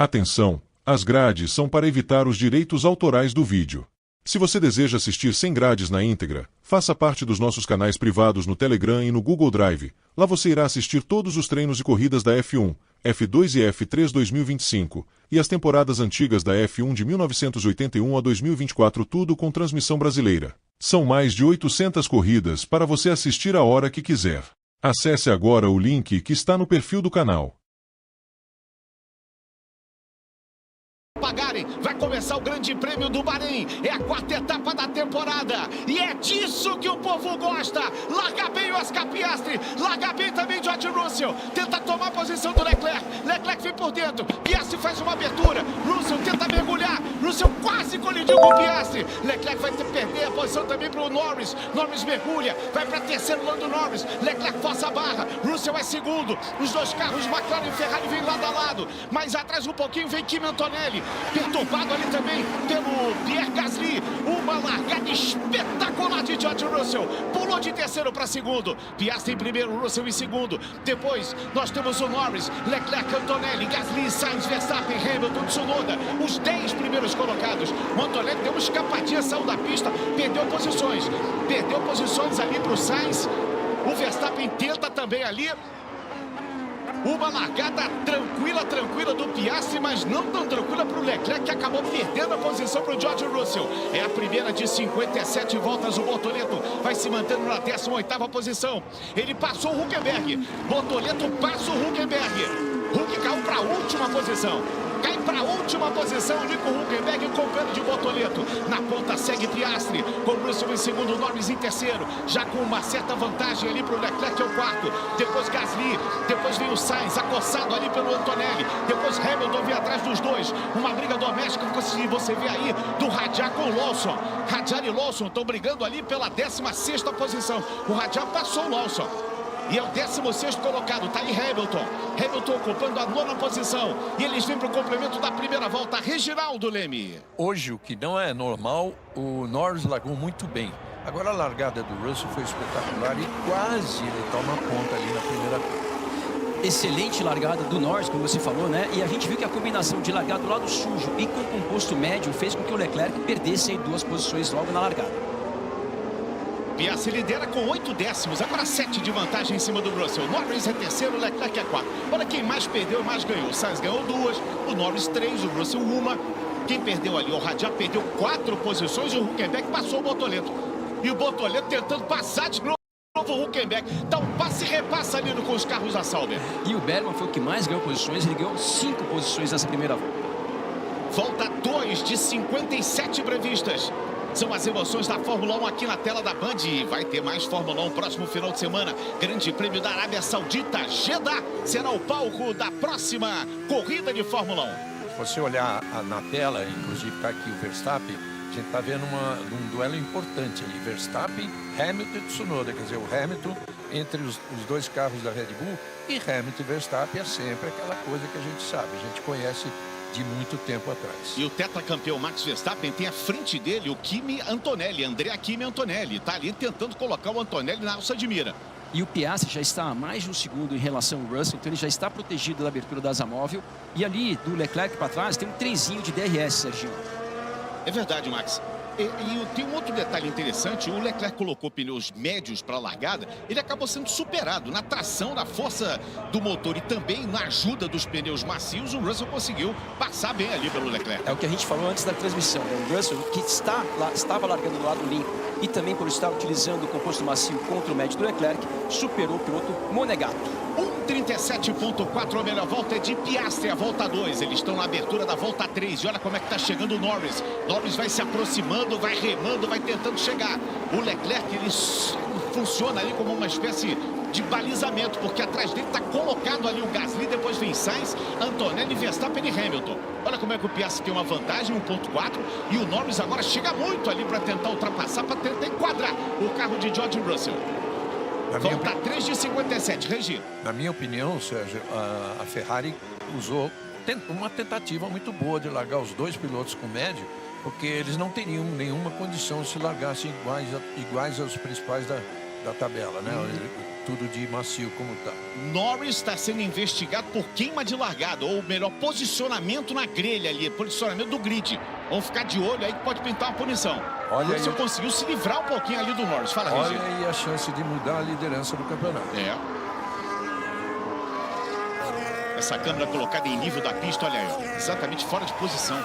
Atenção! As grades são para evitar os direitos autorais do vídeo. Se você deseja assistir sem grades na íntegra, faça parte dos nossos canais privados no Telegram e no Google Drive. Lá você irá assistir todos os treinos e corridas da F1, F2 e F3 2025, e as temporadas antigas da F1 de 1981 a 2024, tudo com transmissão brasileira. São mais de 800 corridas para você assistir a hora que quiser. Acesse agora o link que está no perfil do canal. Pagarem, vai começar o Grande Prêmio do Bahrein, é a quarta etapa da temporada, e é disso que o povo gosta. Larga bem o Oscar Piastri, larga bem também George Russell, tenta tomar a posição do Leclerc vem por dentro, Piastri faz uma abertura, Russell tenta mergulhar, Russell quase colidiu com o Piastri, Leclerc vai perder a posição também para o Norris mergulha, vai para terceiro Lando Norris, Leclerc força a barra, Russell é segundo, os dois carros McLaren e Ferrari vêm lado a lado, mais atrás um pouquinho vem Kimi Antonelli, perturbado ali também pelo Pierre Gasly, uma largada espetacular de George Russell, pulou de terceiro para segundo, Piastri em primeiro, Russell em segundo, depois nós temos o Norris, Leclerc, Antonelli, Gasly, Sainz, Verstappen, Hamilton, Tsunoda, os 10 primeiros colocados. O Antonelli deu uma escapadinha, saiu da pista, perdeu posições ali para o Sainz, o Verstappen tenta também ali. Uma largada tranquila do Piastri, mas não tão tranquila para o Leclerc, que acabou perdendo a posição para o George Russell. É a primeira de 57 voltas, o Bortoleto vai se mantendo na 18ª posição. Ele passou o Hülkenberg, Bortoleto passa o Hülkenberg. Hulk caiu para a última posição. Cai para a última posição, Nico Hülkenberg companheiro de Bortoleto. Na ponta segue Piastri, com Russell em segundo, Norris em terceiro, já com uma certa vantagem ali para o Leclerc, que é o quarto. Depois Gasly, depois vem o Sainz, acossado ali pelo Antonelli. Depois Hamilton vem atrás dos dois. Uma briga doméstica, que você vê aí, do Rajah com o Lawson. Rajah e Lawson estão brigando ali pela 16ª posição. O Rajah passou o Lawson. E é o 16º colocado, tá aí Hamilton ocupando a 9ª posição. E eles vêm para o complemento da primeira volta. Reginaldo Leme. Hoje, o que não é normal, o Norris largou muito bem. Agora a largada do Russell foi espetacular e quase ele toma ponta ali na primeira volta. Excelente largada do Norris, como você falou, né? E a gente viu que a combinação de largada do lado sujo e com composto médio fez com que o Leclerc perdesse 2 posições logo na largada. Piastri lidera com 8 décimos, agora 7 de vantagem em cima do Russell. Norris é terceiro, Leclerc é 4. Olha quem mais perdeu e mais ganhou. O Sainz ganhou 2, o Norris 3, o Russell 1. Quem perdeu ali, o Rajah perdeu 4 posições e o Hülkenberg passou o Bortoleto. E o Bortoleto tentando passar de novo o Hülkenberg. Dá um passe e repassa ali com os carros da Sauber. E o Bergman foi o que mais ganhou posições, ele ganhou 5 posições nessa primeira volta. Volta 2 de 57 previstas. São as emoções da Fórmula 1 aqui na tela da Band. Vai ter mais Fórmula 1 próximo final de semana. Grande Prêmio da Arábia Saudita, Jeddah, será o palco da próxima corrida de Fórmula 1. Se você olhar na tela, inclusive está aqui o Verstappen, a gente está vendo um duelo importante ali. Verstappen, Hamilton e Tsunoda. Quer dizer, o Hamilton entre os dois carros da Red Bull. E Hamilton e Verstappen é sempre aquela coisa que a gente sabe, a gente conhece de muito tempo atrás. E o tetracampeão Max Verstappen tem à frente dele o Kimi Antonelli, Andrea Kimi Antonelli. Está ali tentando colocar o Antonelli na alça de mira. E o Piastri já está a mais de 1 segundo em relação ao Russell, então ele já está protegido da abertura da asa móvel. E ali, do Leclerc para trás, tem um trenzinho de DRS, Serginho. É verdade, Max. E tem um outro detalhe interessante, o Leclerc colocou pneus médios para a largada, ele acabou sendo superado na tração, na força do motor e também na ajuda dos pneus macios, o Russell conseguiu passar bem ali pelo Leclerc. É o que a gente falou antes da transmissão, né? O Russell, que estava largando do lado limpo e também por estar utilizando o composto macio contra o médio do Leclerc, superou o piloto Monegato. 1:37.4, a melhor volta é de Piastri, a volta 2. Eles estão na abertura da volta 3. E olha como é que está chegando o Norris. Norris vai se aproximando, vai remando, vai tentando chegar. O Leclerc, ele funciona ali como uma espécie de balizamento, porque atrás dele está colocado ali o Gasly, depois vem Sainz, Antonelli, Verstappen e Hamilton. Olha como é que o Piastri tem uma vantagem, 1.4, e o Norris agora chega muito ali para tentar ultrapassar, para tentar enquadrar o carro de George Russell. Volta 3 de 57, Regi. Na minha opinião, Sérgio, a Ferrari usou uma tentativa muito boa de largar os dois pilotos com médio, porque eles não teriam nenhuma condição se largassem iguais aos principais da tabela, né? tudo de macio como tá. Norris está sendo investigado por queima de largada, ou melhor, posicionamento na grelha ali, posicionamento do grid. Vamos ficar de olho aí que pode pintar uma punição. Olha aí, você conseguiu se livrar um pouquinho ali do Norris. Fala, olha Regina. aí a chance de mudar a liderança do campeonato. Essa câmera colocada em nível da pista, olha aí, ó, exatamente fora de posição.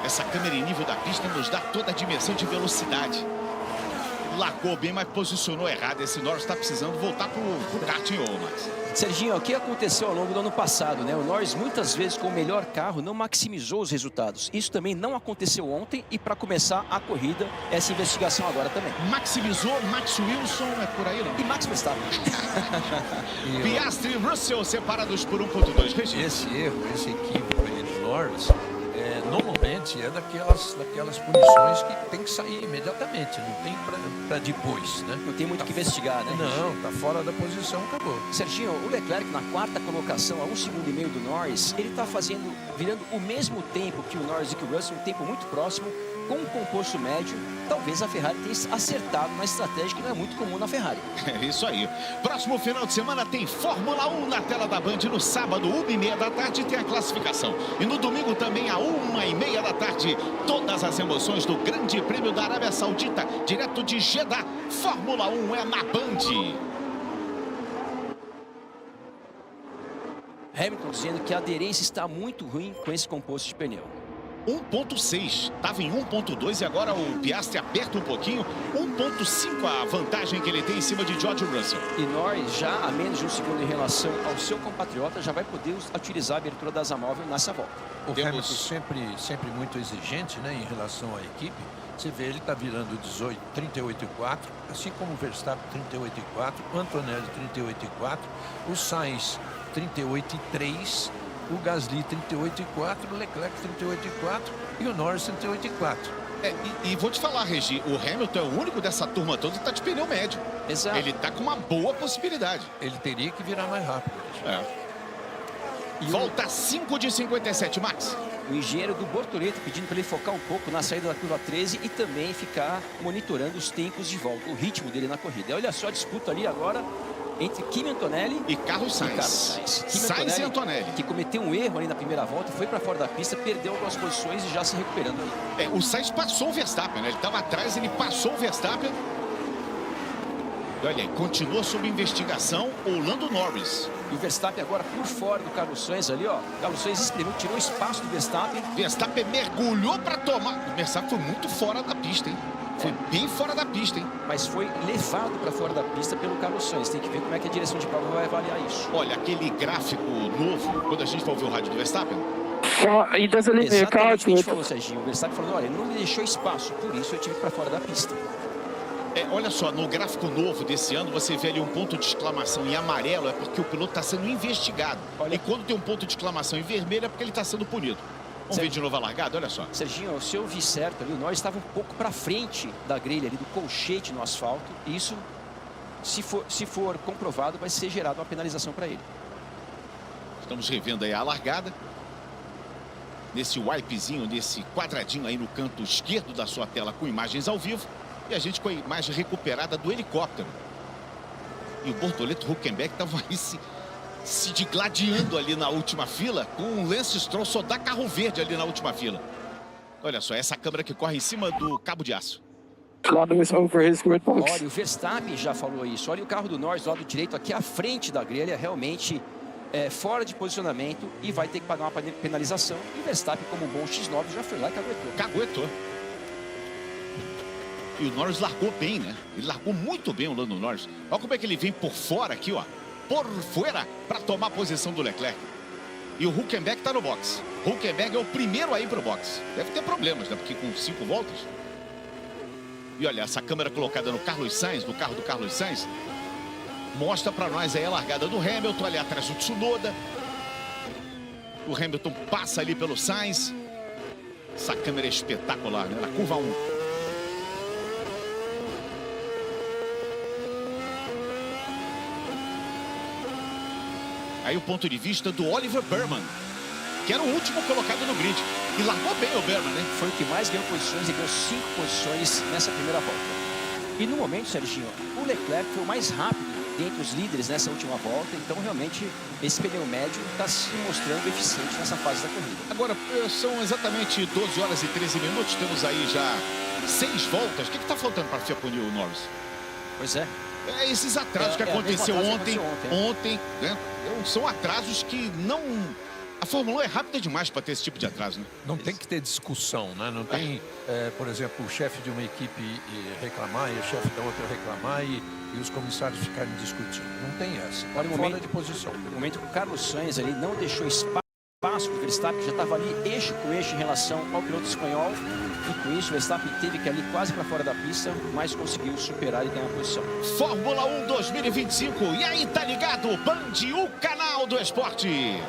Essa câmera em nível da pista nos dá toda a dimensão de velocidade. Largou bem, mas posicionou errado. Esse Norris está precisando voltar pro karting, Max. Serginho, o que aconteceu ao longo do ano passado, né? O Norris muitas vezes com o melhor carro não maximizou os resultados. Isso também não aconteceu ontem e para começar a corrida, essa investigação agora também. Maximizou, Max Wilson, é por aí não? E Max Verstappen. Piastri e Russell separados por 1.2. Esse erro, esse equívoco aí do Norris, normalmente é daquelas punições que tem que sair imediatamente, não tem para depois, né? Não tem muito o que investigar, né? Não, tá fora da posição, acabou. Serginho, o Leclerc na quarta colocação, a 1,5 segundo do Norris, ele tá virando o mesmo tempo que o Norris e que o Russell, um tempo muito próximo, com um composto médio. Talvez a Ferrari tenha acertado uma estratégia que não é muito comum na Ferrari. É isso aí. Próximo final de semana tem Fórmula 1 na tela da Band. No sábado, 1h30 da tarde, tem a classificação. E no domingo também, a 1h30 da tarde, todas as emoções do Grande Prêmio da Arábia Saudita, direto de Jeddah. Fórmula 1 é na Band. Hamilton dizendo que a aderência está muito ruim com esse composto de pneu. 1.6, estava em 1.2 e agora o Piastri aperta um pouquinho. 1.5 a vantagem que ele tem em cima de George Russell. E Norris, já a menos de 1 segundo em relação ao seu compatriota, já vai poder utilizar a abertura da asa móvel nessa volta. O Hamilton sempre muito exigente, né, em relação à equipe. Você vê, ele está virando 38,4, assim como o Verstappen 38,4, Antonelli 38,4, o Sainz 38,3, o Gasly 38,4, o Leclerc 38,4 e o Norris 38,4. E vou te falar, Regi, o Hamilton é o único dessa turma toda que está de pneu médio. Exato. Ele está com uma boa possibilidade. Ele teria que virar mais rápido. Volta 5 de 57, Max. O engenheiro do Bortoleto pedindo para ele focar um pouco na saída da curva 13 e também ficar monitorando os tempos de volta, o ritmo dele na corrida. Olha só a disputa ali agora entre Kimi Antonelli e Carlos Sainz. Sainz e Antonelli, que cometeu um erro ali na primeira volta, foi para fora da pista, perdeu algumas posições e já se recuperando ali. O Sainz passou o Verstappen, né? Ele estava atrás, ele passou o Verstappen. E olha aí, continua sob investigação o Lando Norris. E o Verstappen agora por fora do Carlos Sainz ali, ó. Carlos Sainz espremeu, tirou o espaço do Verstappen. Verstappen mergulhou para tomar. O Verstappen foi muito fora da pista, hein? Foi bem fora da pista, hein? Mas foi levado para fora da pista pelo Carlos Sainz. Tem que ver como é que a direção de prova vai avaliar isso. Olha, aquele gráfico novo, quando a gente for ouvir o rádio do Verstappen. Exatamente o que a gente falou, Serginho. O Verstappen falou, olha, ele não me deixou espaço, por isso eu tive que ir para fora da pista. Olha só, no gráfico novo desse ano, você vê ali um ponto de exclamação em amarelo, é porque o piloto está sendo investigado. Olha. E quando tem um ponto de exclamação em vermelho, é porque ele está sendo punido. Vamos ver de novo a largada, olha só. Serginho, se eu vi certo ali, o Norris estava um pouco para frente da grelha ali, do colchete no asfalto. E isso, se for comprovado, vai ser gerado uma penalização para ele. Estamos revendo aí a largada. Nesse wipezinho, nesse quadradinho aí no canto esquerdo da sua tela com imagens ao vivo. E a gente com a imagem recuperada do helicóptero. E o Bortoleto Huckenberg estava aí se digladiando ali na última fila com o Lance Stroll, só dá carro verde ali na última fila. Olha só, essa câmera que corre em cima do cabo de aço. Olha, o Verstappen já falou isso. Olha o carro do Norris do lado direito aqui à frente da grelha, realmente fora de posicionamento e vai ter que pagar uma penalização. E o Verstappen, como um bom X9, já foi lá e caguetou. Caguetou. E o Norris largou bem, né? Ele largou muito bem o Lando Norris. Olha como é que ele vem por fora aqui, ó. Por fora, para tomar a posição do Leclerc. E o Huckenberg tá no box. Huckenberg é o primeiro a ir pro box. Deve ter problemas, né? Porque com 5 voltas. E olha, essa câmera colocada no Carlos Sainz, no carro do Carlos Sainz, mostra para nós aí a largada do Hamilton, ali atrás do Tsunoda. O Hamilton passa ali pelo Sainz. Essa câmera é espetacular, né? Na curva 1. Aí o ponto de vista do Oliver Burman, que era o último colocado no grid. E largou bem o Burman, né? Foi o que mais ganhou posições, ele ganhou 5 posições nessa primeira volta. E no momento, Serginho, o Leclerc foi o mais rápido dentre os líderes nessa última volta. Então, realmente, esse pneu médio está se mostrando eficiente nessa fase da corrida. Agora, são exatamente 12 horas e 13 minutos. Temos aí já 6 voltas. O que está faltando para a FIA punir o Norris? Pois é. Esses atrasos que aconteceu ontem, né? São atrasos que não... A Fórmula 1 é rápida demais para ter esse tipo de atraso, né? Não tem que ter discussão, né? Não tem, por exemplo, o chefe de uma equipe reclamar e o chefe da outra reclamar e os comissários ficarem discutindo. Não tem essa. Olha o fora momento de posição. O momento que o Carlos Sainz ali não deixou espaço para o Verstappen, que já estava ali eixo com eixo em relação ao piloto espanhol. E com isso, o Verstappen teve que ir ali quase para fora da pista, mas conseguiu superar e ganhar a posição. Fórmula 1 2025. E aí, tá ligado? Band, o canal do esporte.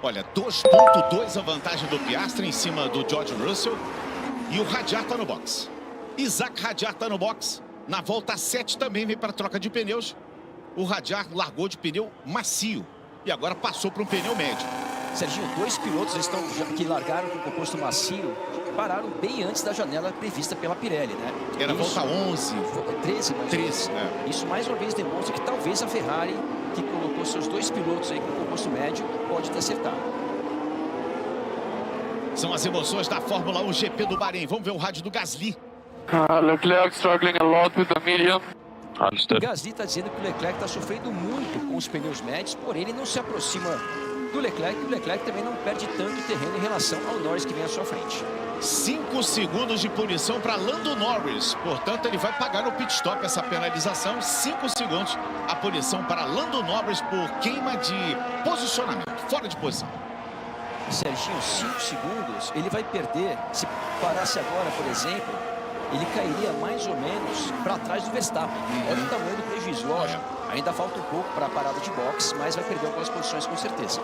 Olha, 2.2 a vantagem do Piastri em cima do George Russell. E o Hadjar tá no box. Isaac Hadjar tá no box. Na volta 7 também vem para troca de pneus. O Hadjar largou de pneu macio e agora passou para um pneu médio. Serginho, 2 pilotos que largaram com o composto macio pararam bem antes da janela prevista pela Pirelli, né? Era volta 11. 13, mais 13, é. Isso mais uma vez demonstra que talvez a Ferrari, que colocou seus 2 pilotos aí com composto médio, pode ter acertado. São as emoções da Fórmula 1 GP do Bahrein. Vamos ver o rádio do Gasly. Leclerc struggling a lot with the medium. O Gasly está dizendo que o Leclerc está sofrendo muito com os pneus médios, porém ele não se aproxima do Leclerc, e o Leclerc também não perde tanto terreno em relação ao Norris que vem à sua frente. 5 segundos de punição para Lando Norris. Portanto, ele vai pagar no pit stop essa penalização. 5 segundos a punição para Lando Norris por queima de posicionamento, fora de posição. Serginho, 5 segundos, ele vai perder. Se parasse agora, por exemplo, ele cairia mais ou menos para trás do Verstappen. Olha o tamanho do prejuízo, lógico. Ainda falta um pouco para a parada de boxe, mas vai perder algumas posições com certeza.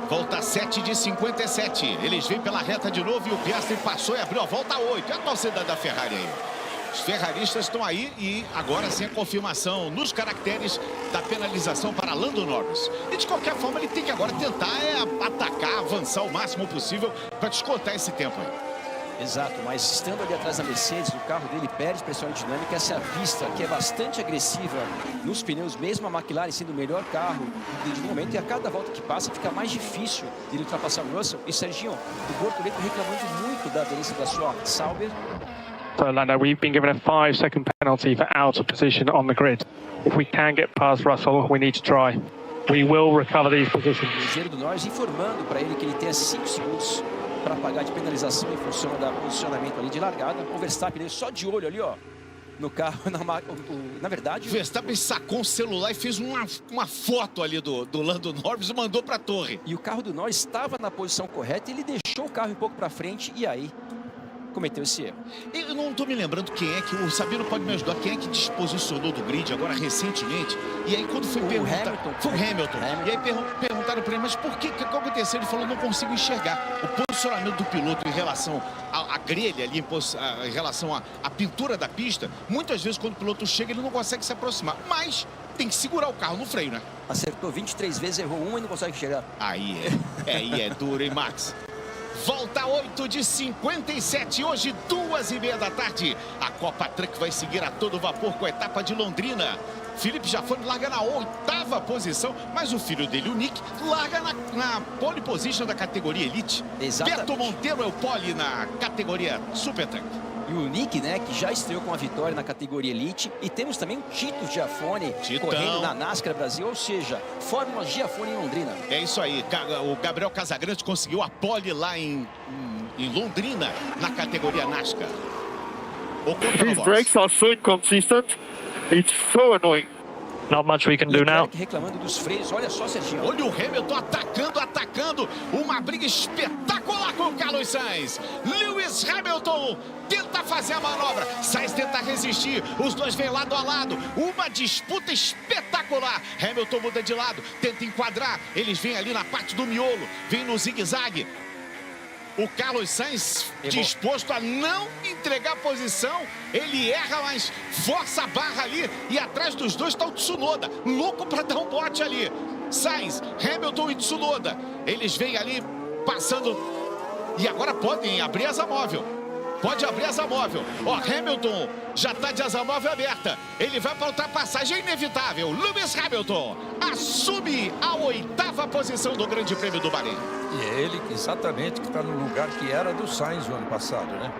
Volta 7 de 57. Eles vêm pela reta de novo e o Piastri passou e abriu a volta 8. É a torcida da Ferrari aí. Os ferraristas estão aí e agora sim a confirmação nos caracteres da penalização para Lando Norris. E de qualquer forma ele tem que agora tentar atacar, avançar o máximo possível para descontar esse tempo aí. Exato, mas estando ali atrás da Mercedes, o carro dele perde pressão aerodinâmica. Essa vista que é bastante agressiva nos pneus, mesmo a McLaren sendo o melhor carro de momento, e a cada volta que passa fica mais difícil de ele ultrapassar o Russell. E Serginho, o Bortoleto reclamando muito da aderência da sua Sauber. So Lando, we've been given a 5-second penalty for out of position on the grid. If we can get past Russell, we need to try. We will recover these positions. O engenheiro do Norris informando para ele que ele tem 5 segundos para pagar de penalização em função do posicionamento ali de largada. O Verstappen ele só de olho ali, ó, no carro. Na verdade, o Verstappen sacou um celular e fez uma foto ali do Lando Norris e mandou para a torre. E o carro do Norris estava na posição correta, ele deixou o carro um pouco para frente e aí cometeu esse erro. Eu não estou me lembrando quem é que... O Sabino pode me ajudar. Quem é que disposicionou do grid agora recentemente? E aí quando foi perguntar... Foi o Hamilton. E aí perguntaram para ele, mas por que aconteceu? Ele falou, não consigo enxergar. O posicionamento do piloto em relação à grelha ali, em relação à pintura da pista, muitas vezes quando o piloto chega ele não consegue se aproximar. Mas tem que segurar o carro no freio, né? Acertou 23 vezes, errou uma e não consegue chegar. Aí é duro, hein, Max? Volta 8 de 57, hoje 2h30 da tarde. A Copa Truck vai seguir a todo vapor com a etapa de Londrina. Felipe Jafone larga na 8ª posição, mas o filho dele, o Nick, larga na pole position da categoria Elite. Exatamente. Beto Monteiro é o pole na categoria Super Truck. E o Nick, né, que já estreou com a vitória na categoria Elite. E temos também o Tito Giafone correndo na NASCAR Brasil, ou seja, Fórmula Giafone em Londrina. É isso aí, o Gabriel Casagrande conseguiu a pole lá em Londrina, na categoria NASCAR. These brakes are so inconsistent, it's so annoying. Not much we can do now. Reclamando dos freios, olha só, Serginho. Olha o Hamilton atacando, uma briga espetacular com o Carlos Sainz. Lewis Hamilton tenta fazer a manobra, Sainz tenta resistir, os dois vêm lado a lado, uma disputa espetacular. Hamilton muda de lado, tenta enquadrar, eles vêm ali na parte do miolo, vem no zigue-zague. O Carlos Sainz disposto a não entregar a posição. Ele erra, mas força a barra ali. E atrás dos dois está o Tsunoda, louco para dar um bote ali. Sainz, Hamilton e Tsunoda. Eles vêm ali passando. E agora podem abrir asa móvel. pode abrir asa móvel. Ó, Hamilton já está de asa móvel aberta. Ele vai para ultrapassagem inevitável. Lewis Hamilton assume a 8ª posição do Grande Prêmio do Bahrein. E é ele exatamente que está no lugar que era do Sainz o ano passado, né?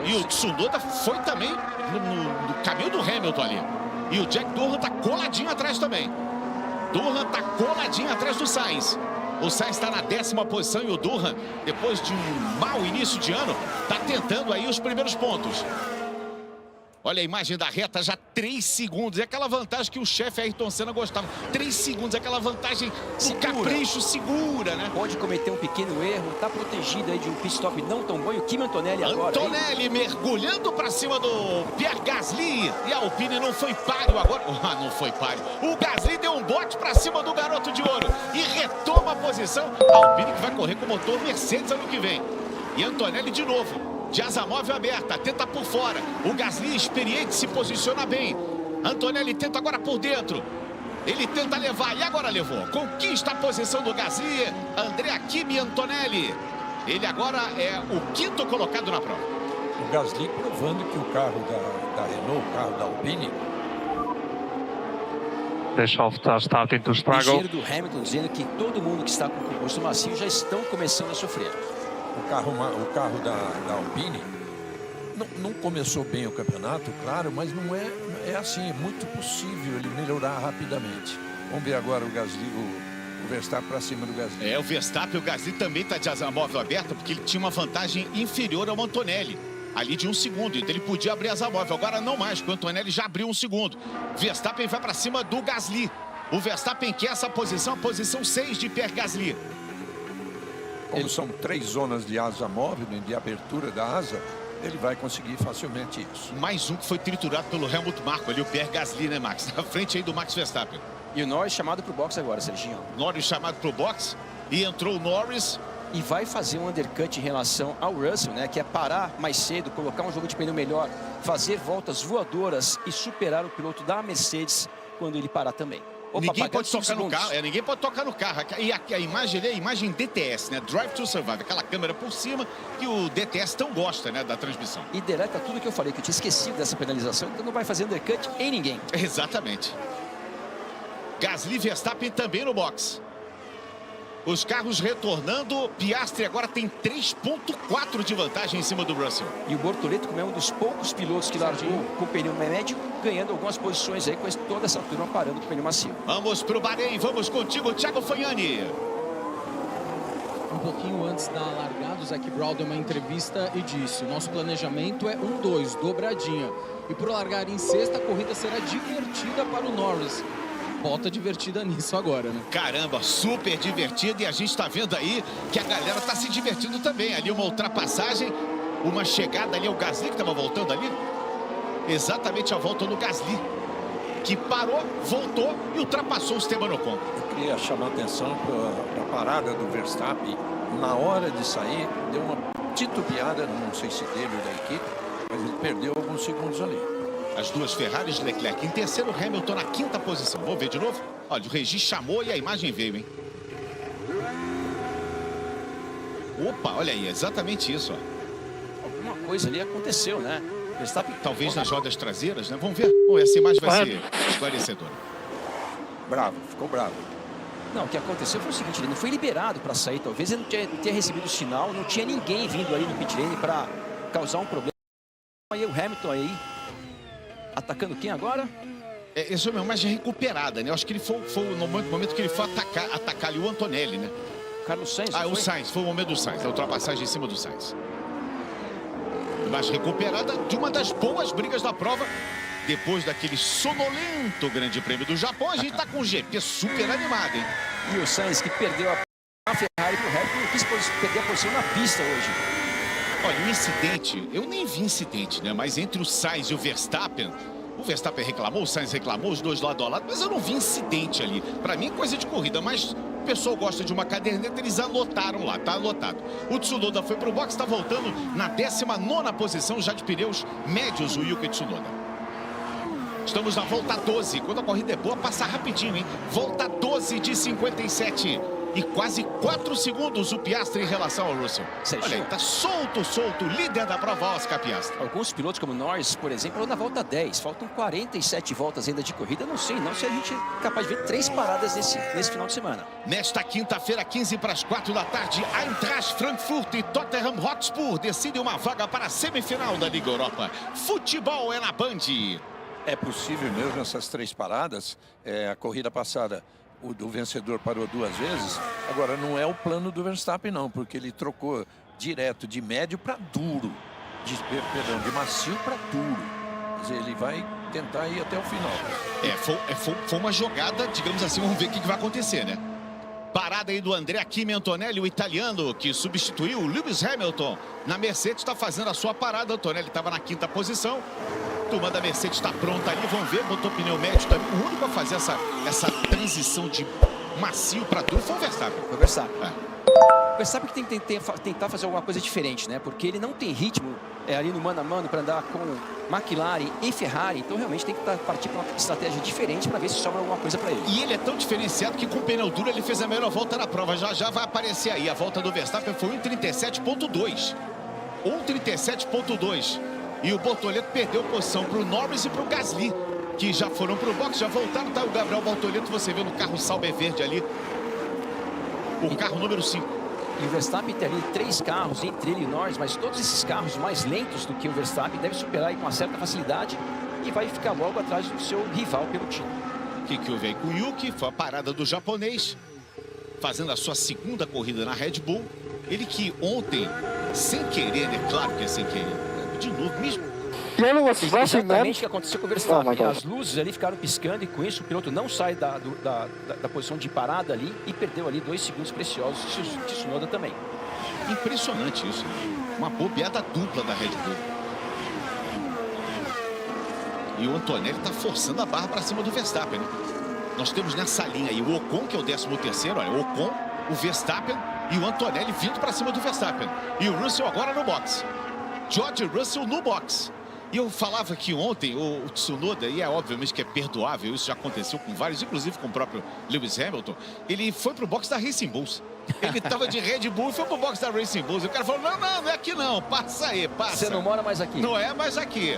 E o Tsunoda foi também no caminho do Hamilton ali. E o Jack Durham está coladinho atrás também. Durham está coladinho atrás do Sainz. O Sainz está na 10ª posição e o Durham, depois de um mau início de ano, está tentando aí os primeiros pontos. Olha a imagem da reta, já 3 segundos. É aquela vantagem que o chefe Ayrton Senna gostava. 3 segundos, aquela vantagem do capricho segura, né? Pode cometer um pequeno erro, tá protegido aí de um pit stop não tão bom. E o Kimi Antonelli agora. Antonelli mergulhando para cima do Pierre Gasly. E a Alpine não foi páreo agora. Ah, não foi páreo. O Gasly deu um bote para cima do garoto de ouro. E retoma a posição. A Alpine que vai correr com o motor Mercedes ano que vem. E Antonelli de novo. De asa móvel aberta, tenta por fora. O Gasly experiente se posiciona bem. Antonelli tenta agora por dentro. Ele tenta levar e agora levou. Conquista a posição do Gasly. Andrea Kimi Antonelli. Ele agora é o 5º colocado na prova. O Gasly provando que o carro da Renault, o carro da Alpine... The soft are starting to O struggle. engenheiro do Hamilton dizendo que todo mundo que está com o composto macio já estão começando a sofrer. O carro da Alpine não começou bem o campeonato, claro, mas não é assim, é muito possível ele melhorar rapidamente. Vamos ver agora o Gasly, o Verstappen para cima do Gasly. É, o Verstappen, o Gasly também está de asa móvel aberta porque ele tinha uma vantagem inferior ao Antonelli, ali de 1 segundo, então ele podia abrir asa móvel, agora não mais, porque o Antonelli já abriu 1 segundo. Verstappen vai para cima do Gasly. O Verstappen quer essa posição, a posição 6 de Pierre Gasly. Como são 3 zonas de asa móvel, de abertura da asa, ele vai conseguir facilmente isso. Mais um que foi triturado pelo Helmut Marko ali, o Pierre Gasly, né, Max? Na frente aí do Max Verstappen. E o Norris chamado para o box agora, Serginho. Norris chamado para o box e entrou o Norris. E vai fazer um undercut em relação ao Russell, né? Que é parar mais cedo, colocar um jogo de pneu melhor, fazer voltas voadoras e superar o piloto da Mercedes quando ele parar também. Opa, Ninguém pode tocar no segundos. carro, ninguém pode tocar no carro. E a imagem é a imagem DTS, né? Drive to Survive, aquela câmera por cima que o DTS tão gosta, né, da transmissão. E deleta tudo que eu falei, que eu tinha esquecido dessa penalização, então não vai fazer undercut em ninguém. Exatamente. Gasly e Verstappen também no box. Os carros retornando. Piastri agora tem 3,4 de vantagem em cima do Russell. E o Bortoleto, como é um dos poucos pilotos que largou com o pneu médio, ganhando algumas posições aí, com toda essa turma parando com o pneu macio. Vamos pro Bahrein, vamos contigo, Thiago Fagnani. Um pouquinho antes da largada, o Zac Brown deu uma entrevista e disse: nosso planejamento é 1-2, dobradinha. E por largar em sexta, a corrida será divertida para o Norris. Bota divertida nisso agora, né? Caramba, super divertido. E a gente tá vendo aí que a galera tá se divertindo também. Ali uma ultrapassagem, uma chegada ali, o Gasly que tava voltando ali. Exatamente a volta do Gasly, que parou, voltou e ultrapassou o Esteban Ocon. Eu queria chamar a atenção para a parada do Verstappen. Na hora de sair, deu uma titubeada, não sei se dele ou da equipe, mas ele perdeu alguns segundos ali. As duas Ferraris, Leclerc em terceiro, Hamilton na 5ª posição. Vamos ver de novo? Olha, o Regi chamou e a imagem veio, hein? Opa, olha aí, exatamente isso, ó. Alguma coisa ali aconteceu, né? Verstappen, talvez nas rodas traseiras, né? Vamos ver. Bom, essa imagem vai ser esclarecedora. Bravo, ficou bravo. Não, o que aconteceu foi o seguinte, ele não foi liberado para sair, talvez ele não tinha recebido o sinal, não tinha ninguém vindo ali no pit lane para causar um problema. Aí o Hamilton aí, atacando quem agora? Essa é uma imagem recuperada, né? Eu acho que ele foi no momento que ele foi atacar ali o Antonelli, né? Carlos Sainz. O Sainz, foi o momento do Sainz, a ultrapassagem em cima do Sainz. Imagem recuperada de uma das boas brigas da prova. Depois daquele sonolento Grande Prêmio do Japão, a gente tá com um GP super animado, hein? E o Sainz que perdeu a Ferrari pro Hamilton, não quis perder a posição na pista hoje. Olha, o incidente, eu nem vi incidente, né? Mas entre o Sainz e o Verstappen reclamou, o Sainz reclamou, os dois lado a lado, mas eu não vi incidente ali. Pra mim é coisa de corrida, mas o pessoal gosta de uma caderneta, eles anotaram lá, tá anotado. O Tsunoda foi pro box, tá voltando na 19ª posição já de pneus médios, o Yuki Tsunoda. Estamos na volta 12, quando a corrida é boa, passa rapidinho, hein? Volta 12 de 57. E quase 4 segundos o Piastri em relação ao Russell. Olha aí, tá solto, líder da prova, Oscar Piastri. Alguns pilotos como Norris, por exemplo, na volta 10. Faltam 47 voltas ainda de corrida. Não sei não se a gente é capaz de ver 3 paradas nesse final de semana. Nesta quinta-feira, 15 para as 4 da tarde, Eintracht Frankfurt e Tottenham Hotspur decidem uma vaga para a semifinal da Liga Europa. Futebol é na Band. É possível mesmo essas 3 paradas. A corrida passada, o vencedor parou 2 vezes. Agora, não é o plano do Verstappen, não, porque ele trocou direto de médio para duro. De macio para duro. Quer dizer, ele vai tentar ir até o final. Foi uma jogada, digamos assim, vamos ver o que vai acontecer, né? Parada aí do André Kimi Antonelli, o italiano, que substituiu o Lewis Hamilton. Na Mercedes está fazendo a sua parada. Antonelli estava na 5ª posição. A turma da Mercedes está pronta ali, vamos ver, botou pneu médio também. O único a fazer essa transição de macio para duro foi o Verstappen. Foi o Verstappen. O Verstappen que tem que tentar fazer alguma coisa diferente, né? Porque ele não tem ritmo ali no mano a mano para andar com McLaren e Ferrari. Então realmente tem que partir para uma estratégia diferente para ver se sobra alguma coisa para ele. E ele é tão diferenciado que com o pneu duro ele fez a melhor volta na prova. Já vai aparecer aí. A volta do Verstappen foi 1:37.2. 1:37.2. E o Bortoleto perdeu posição para o Norris e para o Gasly, que já foram para o box, já voltaram. Tá o Gabriel Bortoleto, você vê no carro Sauber verde ali. O carro número 5. E o Verstappen tem ali 3 carros entre ele e Norris, mas todos esses carros mais lentos do que o Verstappen devem superar aí com uma certa facilidade e vai ficar logo atrás do seu rival pelo título. O que houve aí com o Yuki? Foi a parada do japonês, fazendo a sua 2ª corrida na Red Bull. Ele que ontem, sem querer, é claro que é sem querer, de novo, mesmo. Exatamente o que aconteceu com o Verstappen. As luzes ali ficaram piscando e com isso o piloto não sai da posição de parada ali e perdeu ali 2 segundos preciosos. Tsunoda também. Impressionante isso. Uma bobeada dupla da Red Bull. E o Antonelli está forçando a barra para cima do Verstappen, né? Nós temos nessa linha aí o Ocon, que é o 13º, olha, o Ocon, o Verstappen e o Antonelli vindo para cima do Verstappen. E o Russell agora no box. George Russell no box. E eu falava que ontem o Tsunoda, e é obviamente que é perdoável, isso já aconteceu com vários, inclusive com o próprio Lewis Hamilton, ele foi pro box da Racing Bulls. Ele estava de Red Bull e foi pro box da Racing Bulls. E o cara falou, não é aqui não, passa aí, passa. Você não mora mais aqui. Não é mais aqui.